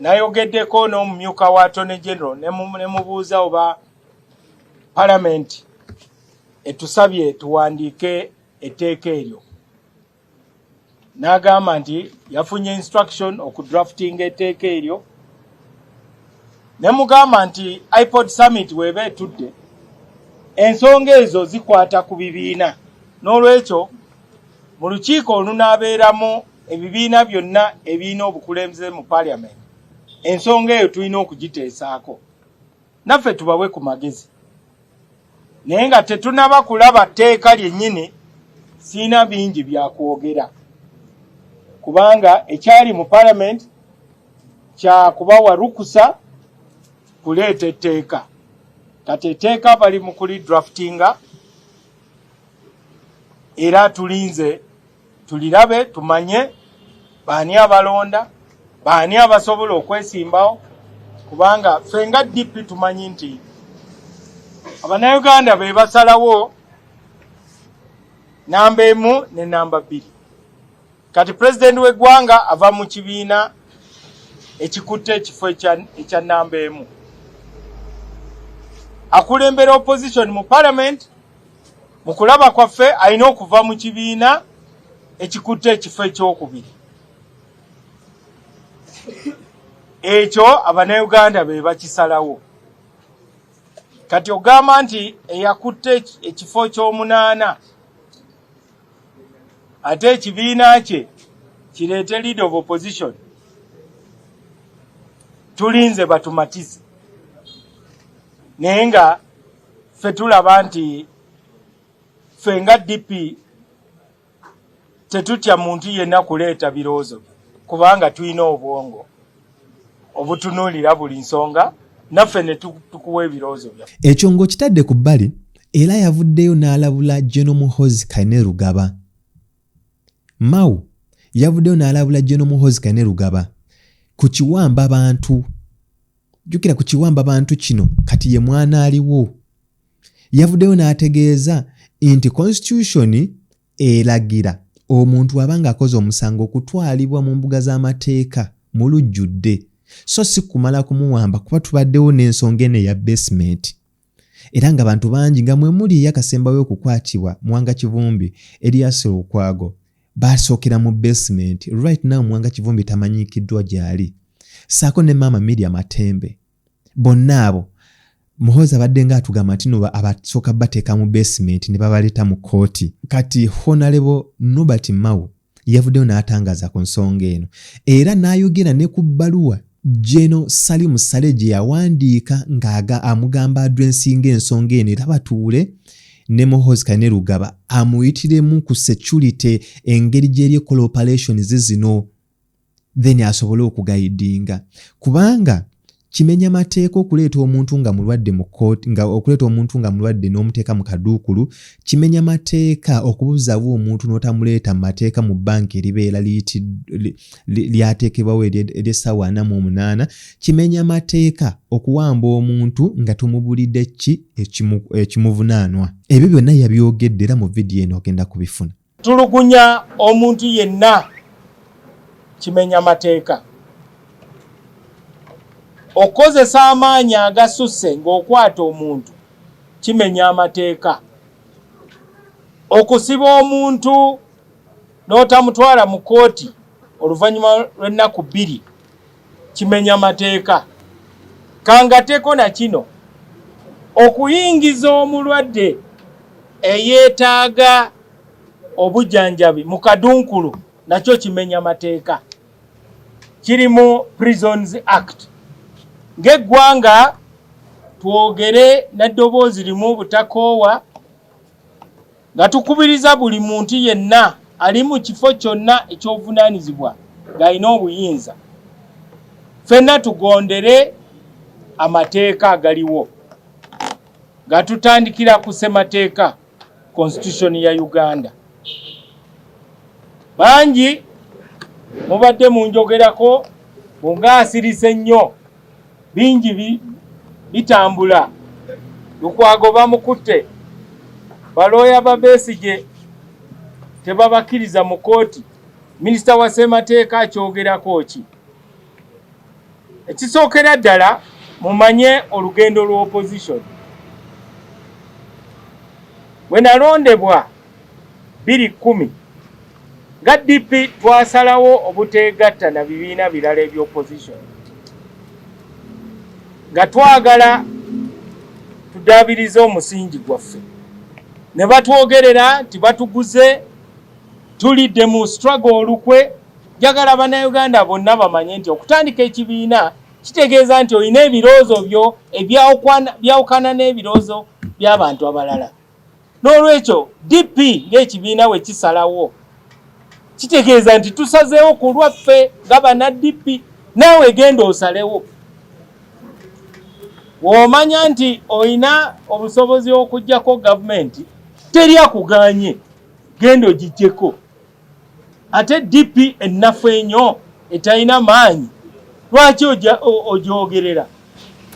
nayogeddeko n'omumyuka wa Attorney General ne mubuuza oba parliament etusabye tuwandiike etteeka eryo. N'agamba nti yafunye instruction okudraftinga etteeka eryo. Ne mugamba nti iPod Summit weeba etudde ensonga ezo zikwata ku bibiina. N'olwekyo mu lukiiko olunaabeeramu ebibiina byonna ebirina obukulembeze mu parliament ensonga eyo tulina okugiteesaako. Naffe tubawe ku magezi. Naye nga tetunaba kulaba tteeka lyennyini siina bingi bya kwogera. Kubanga ekyali mu parliament kya kubawa rukusa kuleeta etteeka. Kati etteeka bali mu kulidraftinga era tulinze tulirabe tumanye baani abalonda baani abasobola okwesimbawo kubanga ffe nga DP tumanyi nti Abannayuganda be basalawo namba 1 ne namba 2. Kati president w'eggwanga ava mu kibiina ekikutte ekifo ekya namba 1. Akulembera opposition mu parliament mu kulaba kwaffe alina okuva mu kibiina ekikutte ekifo ekyokubiri. Ekyo Abannayuganda be bakisalawo. Kati ogamba nti eyakutte ekifo ky'omunaana ate ekibiina kye kireete leader of opposition. Tulinze batumatize. Naye nga ffe tulaba nti ffe nga DP tetutya muntu yenna kuleeta birowoozo kubanga tulina obwongo obutunuulira buli nsonga naffe ne tukuwa ebirowoozo byaffe. Ekyo ng'okitadde ku bbali era yavuddeyo n'alabula General Muhoozi Kainerugaba. Mao yavuddeyo n'alabula General Muhoozi Kainerugaba ku kiwamba abantu. Jukira ku kiwamba abantu kino kati ye mwana aliwo. Yavuddeyo n'ategeeza nti constitution eragira omuntu abanga akoze omusango okutwalibwa mu mbuga z'amateeka mu lujjudde, so si kumala kumuwamba kuba tubaddewo n'ensonga eno eya basement. Era nga bantu bangi nga mwe muli yakasembayo okukwatibwa Mwanga Kivumbi Elias Lukwago basookera mu basement. Right now Mwanga Kivumbi tamanyikiddwa gyali, saako ne Mama Miriam Matembe. Bonna abo Muhoozi abadde nga atugamba nti no abasooka bateeka mu basement ne babaleeta mu kooti. Kati Honorable Nobert Mao yavuddeyo n'atangaza ku nsonga eno era n'ayogera ne ku bbaluwa General Salim Saleh gye yawandiika ng'aga amugamba adressinga ensonga eno era batuule ne Muhoozi Kainerugaba amuyitiremu ku security engeri gy'eri ekola operations zino, then asobole okugaidinga kubanga kimenya mateeka okuleeta omuntu nga mulwadde mu court nga okuleeta omuntu nga mulwadde n'omuteeka mu kaduukulu, kimenya mateeka okubuzaawo omuntu n'otamuleeta mu mateeka mu banki eribeera lyateekebwawo ery'essaawa 48, kimenya mateeka okuwamba omuntu nga tumubulidde ekimuvunaanwa. Ebyo byonna yabyogedde era mu vidiyo eno ogenda kubifuna. Tulugunya omuntu yenna kimenya mateeka. Okozesa amaanyi agasusse ng'okwata omuntu kimenya amateeka. Okusiba omuntu n'otamutwala mu kooti oluvannyuma lw'ennaku 2 kimenya amateeka. Kangateeko na kino, okuyingiza omulwadde eyeetaaga obujjanjabi mu kadunkulu nakyo kimenya amateeka. Kiri mu Prisons Act. Ng'eggwanga twogere n'eddoboozi limu butakoowa nga tukubiriza buli muntu yenna ali mu kifo kyonna eky'obuvunaanyizibwa ng'alina obuyinza, ffenna tugondere amateeka agaliwo nga tutandikira ku ssemateeka constitution ya Uganda. Bangi mubadde munjogerako bungaasirise nnyo, bingi bitambula. Lukwago bamukutte, balooya ba Besigye tebabakiriza mu kooti. Minisita wa ssemateeka akyogerako ki? Ekisookera ddala mumanye olugendo lw'opposition. Bwe nalondebwa 2010 nga DP twasalawo obuteegatta na bibiina birala eby'opposition nga twagala tudaabirize omusingi gwaffe. Ne batwogerera nti batuguze, tulidde mu struggle olukwe. Njagala bannayuganda bonna bamanye nti okutandika ekibiina kitegeeza nti olina ebirowoozo byo ebyawukana n'ebirowoozo by'abantu abalala. N'olwekyo DP ng'ekibiina we kisalawo kitegeeza nti tusazeewo ku lwaffe nga banna DP, naawe genda osalewo. W'omanya nti olina obusobozi okuggyako gavumenti teri akuganye, genda ogiggyeko. Ate DP ennafu ennyo etalina maanyi, lwaki ogyogerera?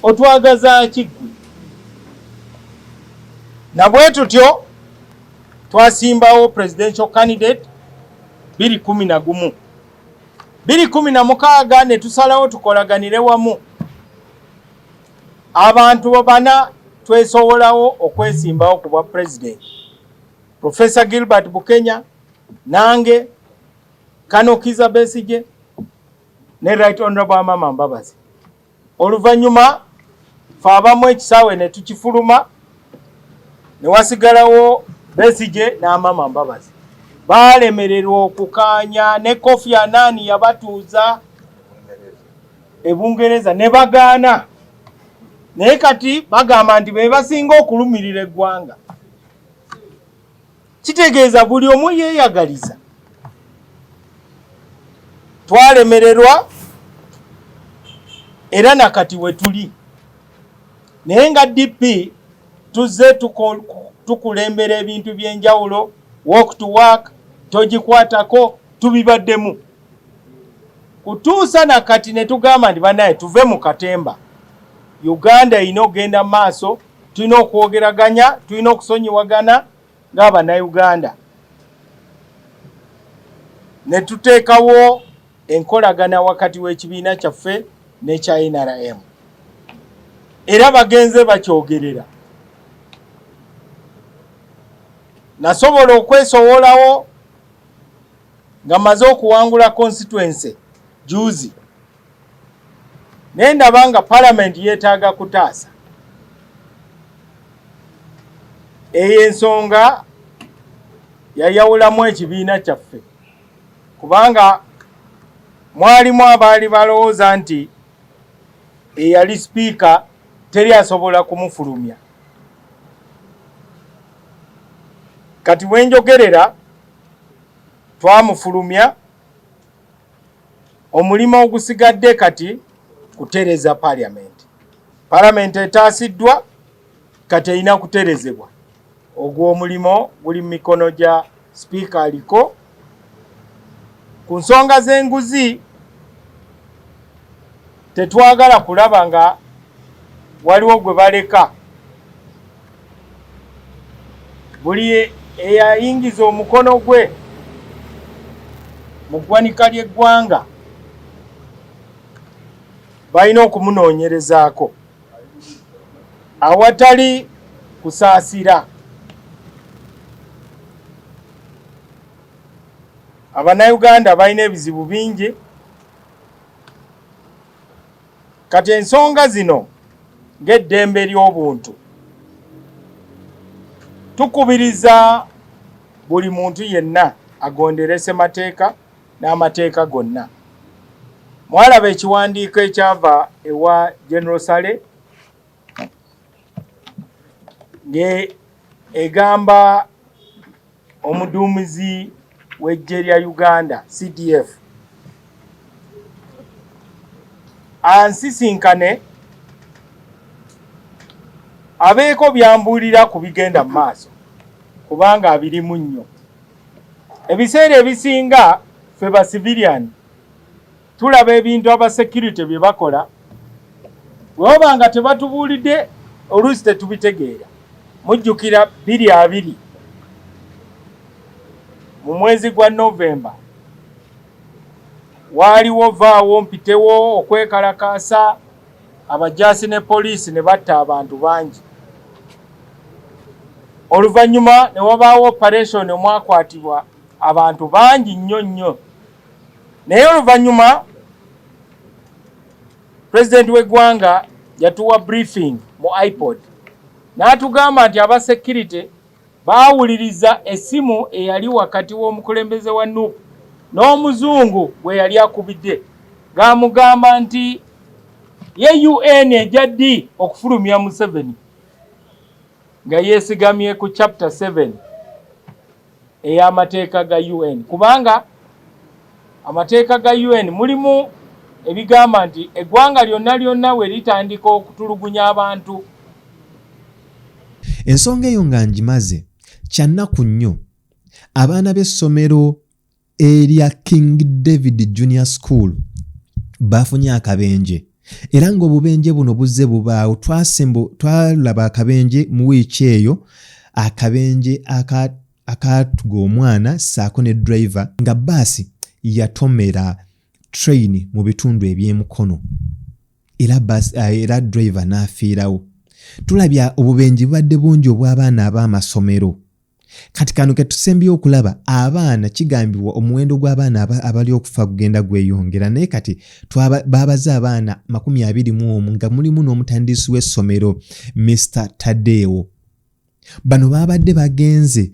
Otwagaza ki? Na bwe tutyo twasimbawo presidential candidate 2011. 2016 ne tusalawo tukolaganire wamu. Abantu bana twesobolawo okwesimbawo ku bwa president. Professor Gilbert Bukenya, nange, Kano Kiza Besigye ne Right Honorable Amama Mbabazi. Oluvannyuma fe abamu ekisaawe ne tukifuluma ne wasigalawo Besigye n'Amama Mbabazi. Baalemererwa okukaanya ne Kofi Annan yabatuuza e Bungereza ne bagaana. Naye kati bagamba nti be basinga okulumirira eggwanga. Kitegeeza buli omu yeeyagaliza. Twalemererwa era nakati we tuli. Naye nga DP tuzze tukulembera ebintu by'enjawulo, walk to work, togikwatako, tubibaddemu kutuusa na kati ne tugamba nti banaye tuve mu katemba. Uganda ino ogenda maaso, tulina okwogeraganya, tulina okusonyiwagana ng'Abannayuganda. Ne tuteekawo enkolagana wakati w'ekibiina kyaffe n'ekya NRM. Era bagenze bakyogerera. Nasobola okwesowolawo nga maze okuwangula constituency juzi. Nendaba nga Parliament yeetaaga kutaasa. Eyo ensonga yayawulamu ekibiina kyaffe. Kubanga mwalimu abaali balowooza nti eyali sipiika teri asobola kumufulumya. Kati wenjogerera twamufulumya, omulimo ogusigadde kati kutereza Parliament. Parliament etaasiddwa kati erina kuterezebwa. Ogwo omulimo guli mu mikono gya sipiika aliko. Ku nsonga z'enguzi tetwagala kulaba nga waliwo gwe baleka. Buli eyayingiza omukono gwe mu ggwanika ly'eggwanga balina okumunoonyerezaako awatali kusaasira. Abannayuganda balina ebizibu bingi. Kati ensonga zino ng'eddembe ly'obuntu tukubiriza buli muntu yenna agondere ssemateeka n'amateeka gonna. Mwalaba ekiwandiiko ekyava ewa General Sale egamba omuduumizi w'eggye lya Uganda CDF ansisinkane abeeko byambuulira ku bigenda mu maaso kubanga abirimu nnyo. Ebiseera ebisinga ffe ba civilian tulaba ebintu aba security bye bakola, bw'oba nga tebatubuulidde oluusi tetubitegeera. Mujjukira 2020 mu mwezi gwa November waaliwo vaawo mpitewo okwekalakaasa, abajaasi ne poliisi ne batta abantu bangi. Oluvannyuma ne wabaawo operation omwakwatibwa abantu bangi nnyo nnyo. Naye oluvannyuma President w'eggwanga yatuwa briefing mu iPod n'atugamba nti aba security baawuliriza essimu eyali wakati w'omukulembeze wa NUP n'omuzungu gwe yali akubidde g'amugamba nti ye UN ejja ddi okufulumya Museveni nga yeesigamye ku chapter 7 ey'amateeka ga UN. Kubanga amateeka ga UN mulimu ebigamba nti eggwanga lyonna we litandika okutulugunya abantu. Ensonga eyo nga ngimaze kyannaku nnyo abaana b'essomero erya King David Junior School bafunye akabenje, era ng'obubenje buno buzze bubaawo. Twalaba akabenje mu wiiki eyo, akabenje akatuga omwana ssaako ne driver nga baasi yatomera train mu bitundu eby'emukono era driver n'afiirawo. Tulabya obubenje bubadde bungi obw'abaana ab'amasomero. Kati kano ke tusembye okulaba abaana kigambibwa omuwendo gw'abaana abali okufa gugenda gweyongera, naye kati baabaza abaana 21 nga mulimu n'omutandisi w'essomero Mr. Tadeo. Bano babadde bagenze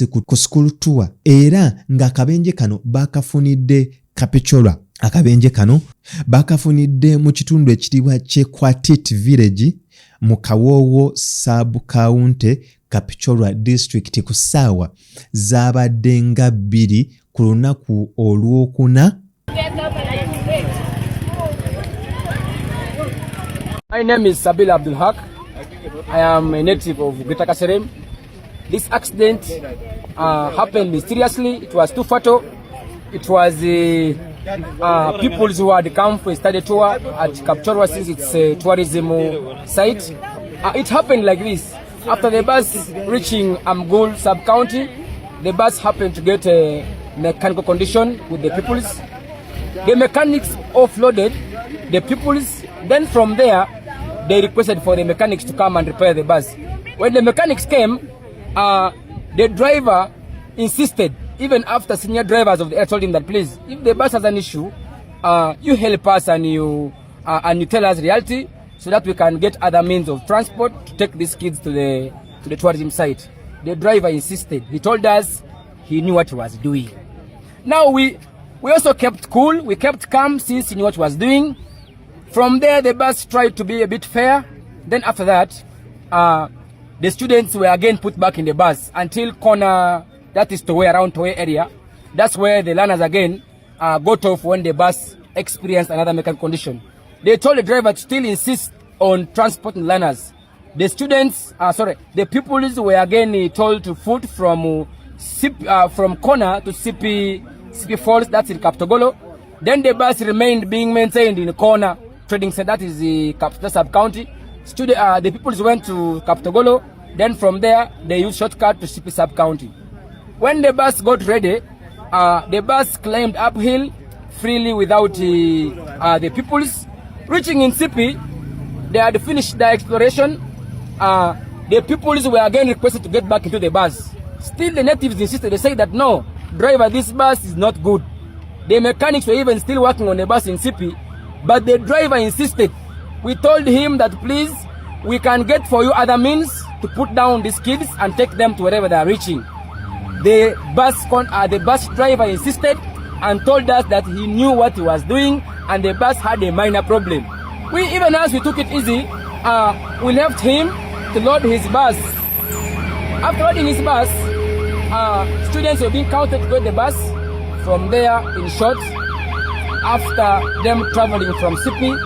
ku school tour era nga akabenje kano bakafunidde Kapchorwa. Akabenje kano bakafunidde mu kitundu ekiribwa ky'Ekwatit Village mu Kawoowo sub-county Kapchorwa district ku ssaawa zaabadde nga 2 ku lunaku olwokuna. My name is Sabil Abdul Haq. I am a native of Greater Kasserem. this accident happened mysteriously. It was too fatal. It was people who had come for a study tour at Kapchorwa, since it's a tourism site. It happened like this. After the bus reaching Amgul sub-county, the bus happened to get a mechanical condition with the peoples. The mechanics offloaded the peoples. Then from there, they requested for the mechanics to come and repair the bus. When the mechanics came, the driver insisted, even after senior drivers of the air told him that, please, if the bus has an issue, you help us and you tell us reality so that we can get other means of transport to take these kids to the tourism site. The driver insisted. He told us he knew what he was doing. Now we also kept cool. We kept calm since he knew what he was doing. From there, the bus tried to be a bit fair. Then after that, the students were again put back in the bus until corner, that is Towe, around Towe area. That's where the learners again got off when the bus experienced another mechanical condition. They told the driver to still insist on transporting learners. The students, the pupils were again told to foot from corner to CP Falls, that's in Kapchorwa. Then the bus remained being maintained in the corner trading center, that is the Kapchorwa sub-county. The pupils went to Kapchorwa. Then from there, they used shortcut to CP sub-county. When the bus got ready, the bus climbed uphill freely without the pupils. Reaching in CP, they had finished their exploration. The pupils were again requested to get back into the bus. Still, the natives insisted. They said that no, driver, this bus is not good. The mechanics were even still working on the bus in CP, but the driver insisted. We told him that please, we can get for you other means to put down these kids and take them to wherever they are reaching. The bus driver insisted and told us that he knew what he was doing and the bus had a minor problem. Even as we took it easy, we left him to load his bus. After loading his bus, students were being counted to get the bus. From there, in short, after them traveling from CP,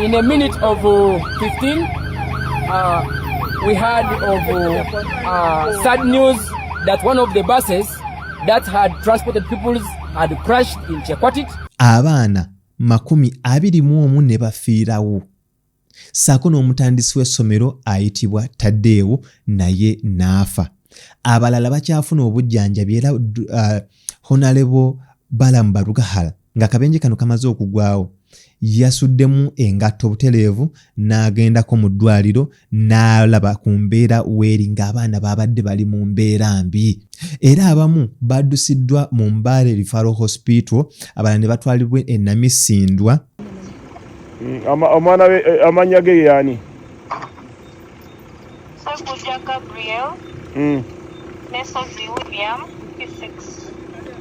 in a minute of 15, we had sad news that one of the buses that had transported people had crashed in Chekwatit. Abaana 21 ne bafiirawo. Saako n'omutandisi w'essomero ayitibwa Taddeewo naye n'afa. Abalala bakyafuna obujjanjabi era Honorable Balamu Barugahala ng'akabenje kano kamaze okugwawo yasuddemu engatto obutereevu n'agendako mu ddwaliro n'alaba ku mbeera w'eri ng'abaana babadde bali mu mbeera mbi. Era abamu baddusiddwa mu Mbale Referral Hospital, abalala ne batwalibwa e Namisindwa. Omwana we amanya ge yani? Sakuja Gabriel. Nesozi William P6.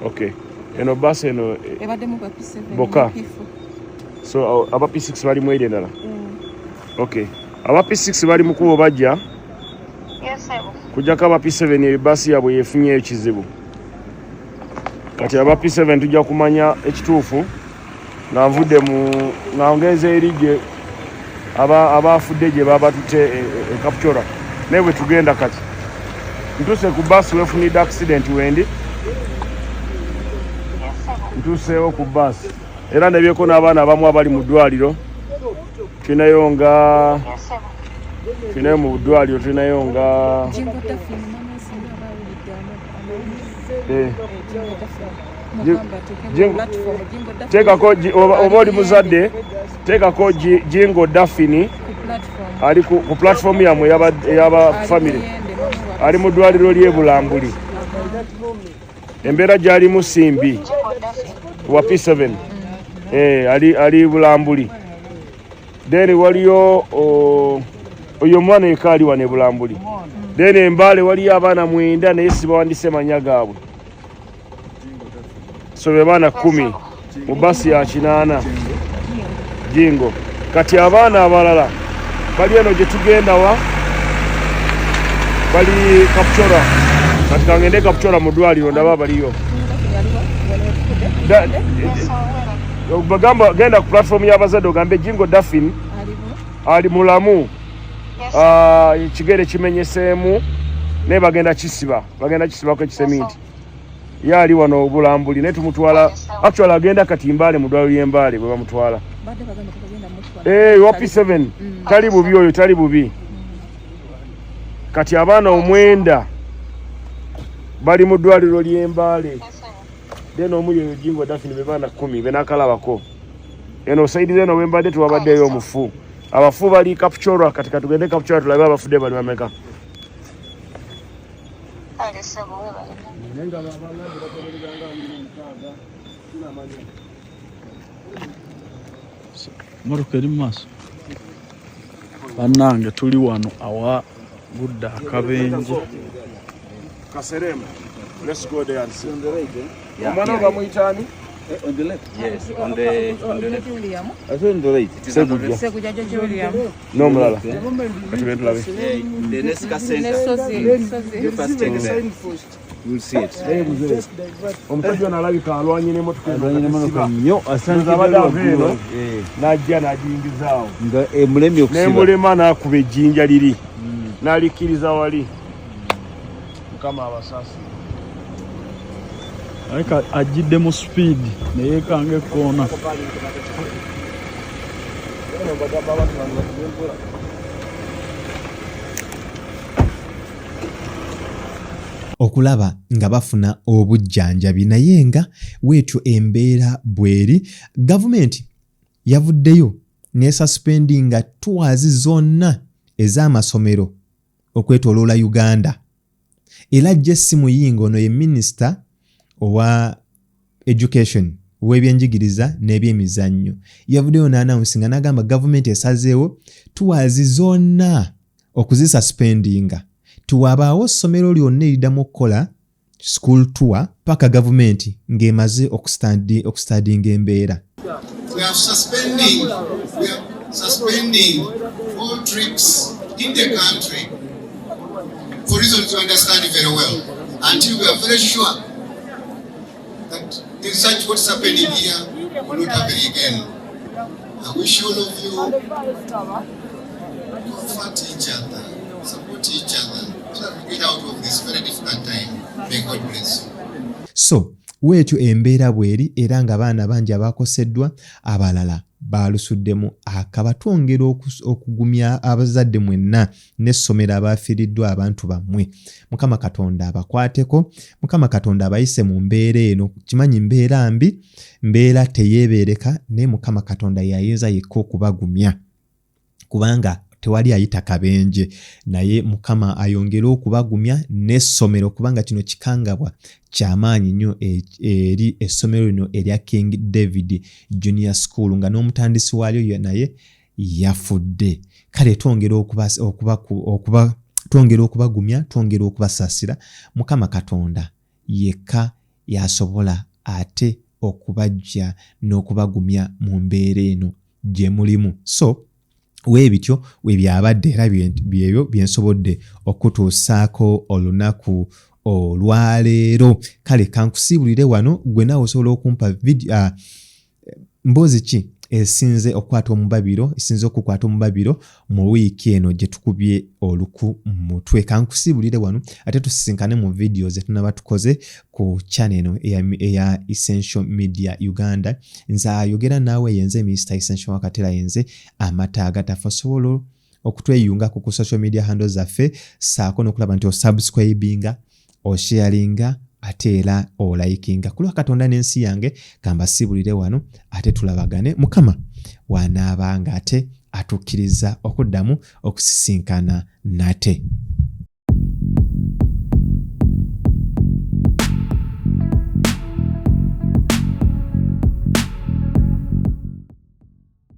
Okay. Eno basi eno Boka. So aba P6 bali mu ere ndala. Okay. Aba P6 bali mu kubo bajja. Yes sir. Kujja ka aba P7 ye basi yabwe yefunye ekizibu. Kati aba P7 tujja kumanya ekituufu. Navudde mu naongeze erije abafudde gye babatute Kapchorwa. Newe tugenda kati. Ntuse ku bus wefunide accident wendi. Ntuseewo ku bus. Era nebyeko n'abaana abamu abali mu ddwaliro. Tunayo mu ddwaliro tunayo nga tekako oba oli muzadde tekako Jingo Dafini ali ku platform yamwe yaba family ali mu ddwaliro ly'e Bulambuli. Embeera gyali musimbi wa P7 ali Bulambuli. Then waliyo oyo mwana ekali wane Bulambuli. Then Embale waliyo abaana 9 naye sibawandise manya gaabwe. So be bana 10 mu basi ya 8 Jingo. Kati abaana abalala bali eno gye tugenda wa bali Kapchorwa. Kati kangende Kapchorwa mu ddwaliro ndaba baliyo. Bagamba genda ku platform y'abazadde ogambe Jingo Dafin ali mulamu. Ekigere kimenyeseemu naye bagenda kisibako ekisementi yaali wano obulambuli naye tumutwala actually agenda kati Mbale mu ddwaliro ly'Embale bwe bamutwala OP7 tali bubi oyo tali bubi kati abaana 9 bali mu ddwaliro ly'Embale then omuli oyo Jingo Daphne be baana 10 be nakalabako eno saidi zeno wembadde tuwabaddeyo omufu abafu bali Kapchorwa kati katugende Kapchorwa tulabe abafudde bali bameka Motoka eri maaso bannange tuli wano awa gudda akabenje Kaserema. Let's go there and see. On the right, eh? On the left? Yes, on the left. I said on the right. It is on the left. No, Mulala. The Nesca Center. You first take there. We'll see it. Omusajja analabika alwanye n'emmotoka nnyo asante n'ajja n'ajingizaawo nga mulemi okusiba n'emulema n'akuba ejjinja liri n'alikkiriza wali mukama abasaasi aleka ajjidde mu speed neyeekanga ekkoona okulaba nga bafuna obujjanjabi naye nga weetyo embeera bweri gavumenti yavuddeyo nesuspendinga twazi zonna ez'amasomero okwetooloola Uganda era Jesse Muyingo ono ye minisita owa education w'ebyenjigiriza n'ebyemizannyo yavuddeyo n'announcing n'agamba gavumenti esazeewo twazi zonna okuzisuspendinga tuwabaawo essomero lyonna eriddamu okukola school tour paka gavumenti ng'emaze okustadinga embeera. We are suspending all trips in the country for reasons you understand very well until we are very sure that in such what's happening here will not happen again. I wish all of you comfort each other, support each other, so that we get out of this very difficult time. May God bless you. So, weetyo embeera bweri era nga abaana bangi abakoseddwa abalala baalusuddemu akaba twongera okugumya abazadde mwenna n'essomero abafiiriddwa abantu bammwe. Mukama Katonda abakwateko, Mukama Katonda abayise mu mbeera eno. Kimanyi mbeera mbi, mbeera teyeebeereka, ne Mukama Katonda yayinza yekka okubagumya kubanga tewali ayita kabenje, naye Mukama ayongera okubagumya n'essomero kubanga kino kikangabwa kyamaanyi nnyo eri essomero lino erya King David Junior School nga n'omutandisi waalyo naye yafudde. Kale twongera okubagumya, twongera okubasaasira. Mukama Katonda yekka yasobola ate okubajja n'okubagumya mu mbeera eno gye mulimu. So weebityo webyabadde era byebyo byensobodde okutuusaako olunaku olwaleero. Kale kankusiibulire wano gwe naawe osobola okumpa mboozi ki esinze okukwata omubabiro mu wiiki eno gye tukubye oluku mutwe. Kankusiibulire wano ate tusisinkane mu videos etunaba tukoze ku channel eno eya Essential Media Uganda. Nze ayogera naawe yenze Mr. Essential Wakatera yenze amataaga tafasobola okutweyungako ku social media handles zaffe saako n'okulaba nti osubscribinga, osharinga ate era olaikinga. Kulwa Katonda n'ensi yange kambasiibulire wano ate tulabagane. Mukama wanaabanga ate atukkiriza okuddamu okusisinkana nate.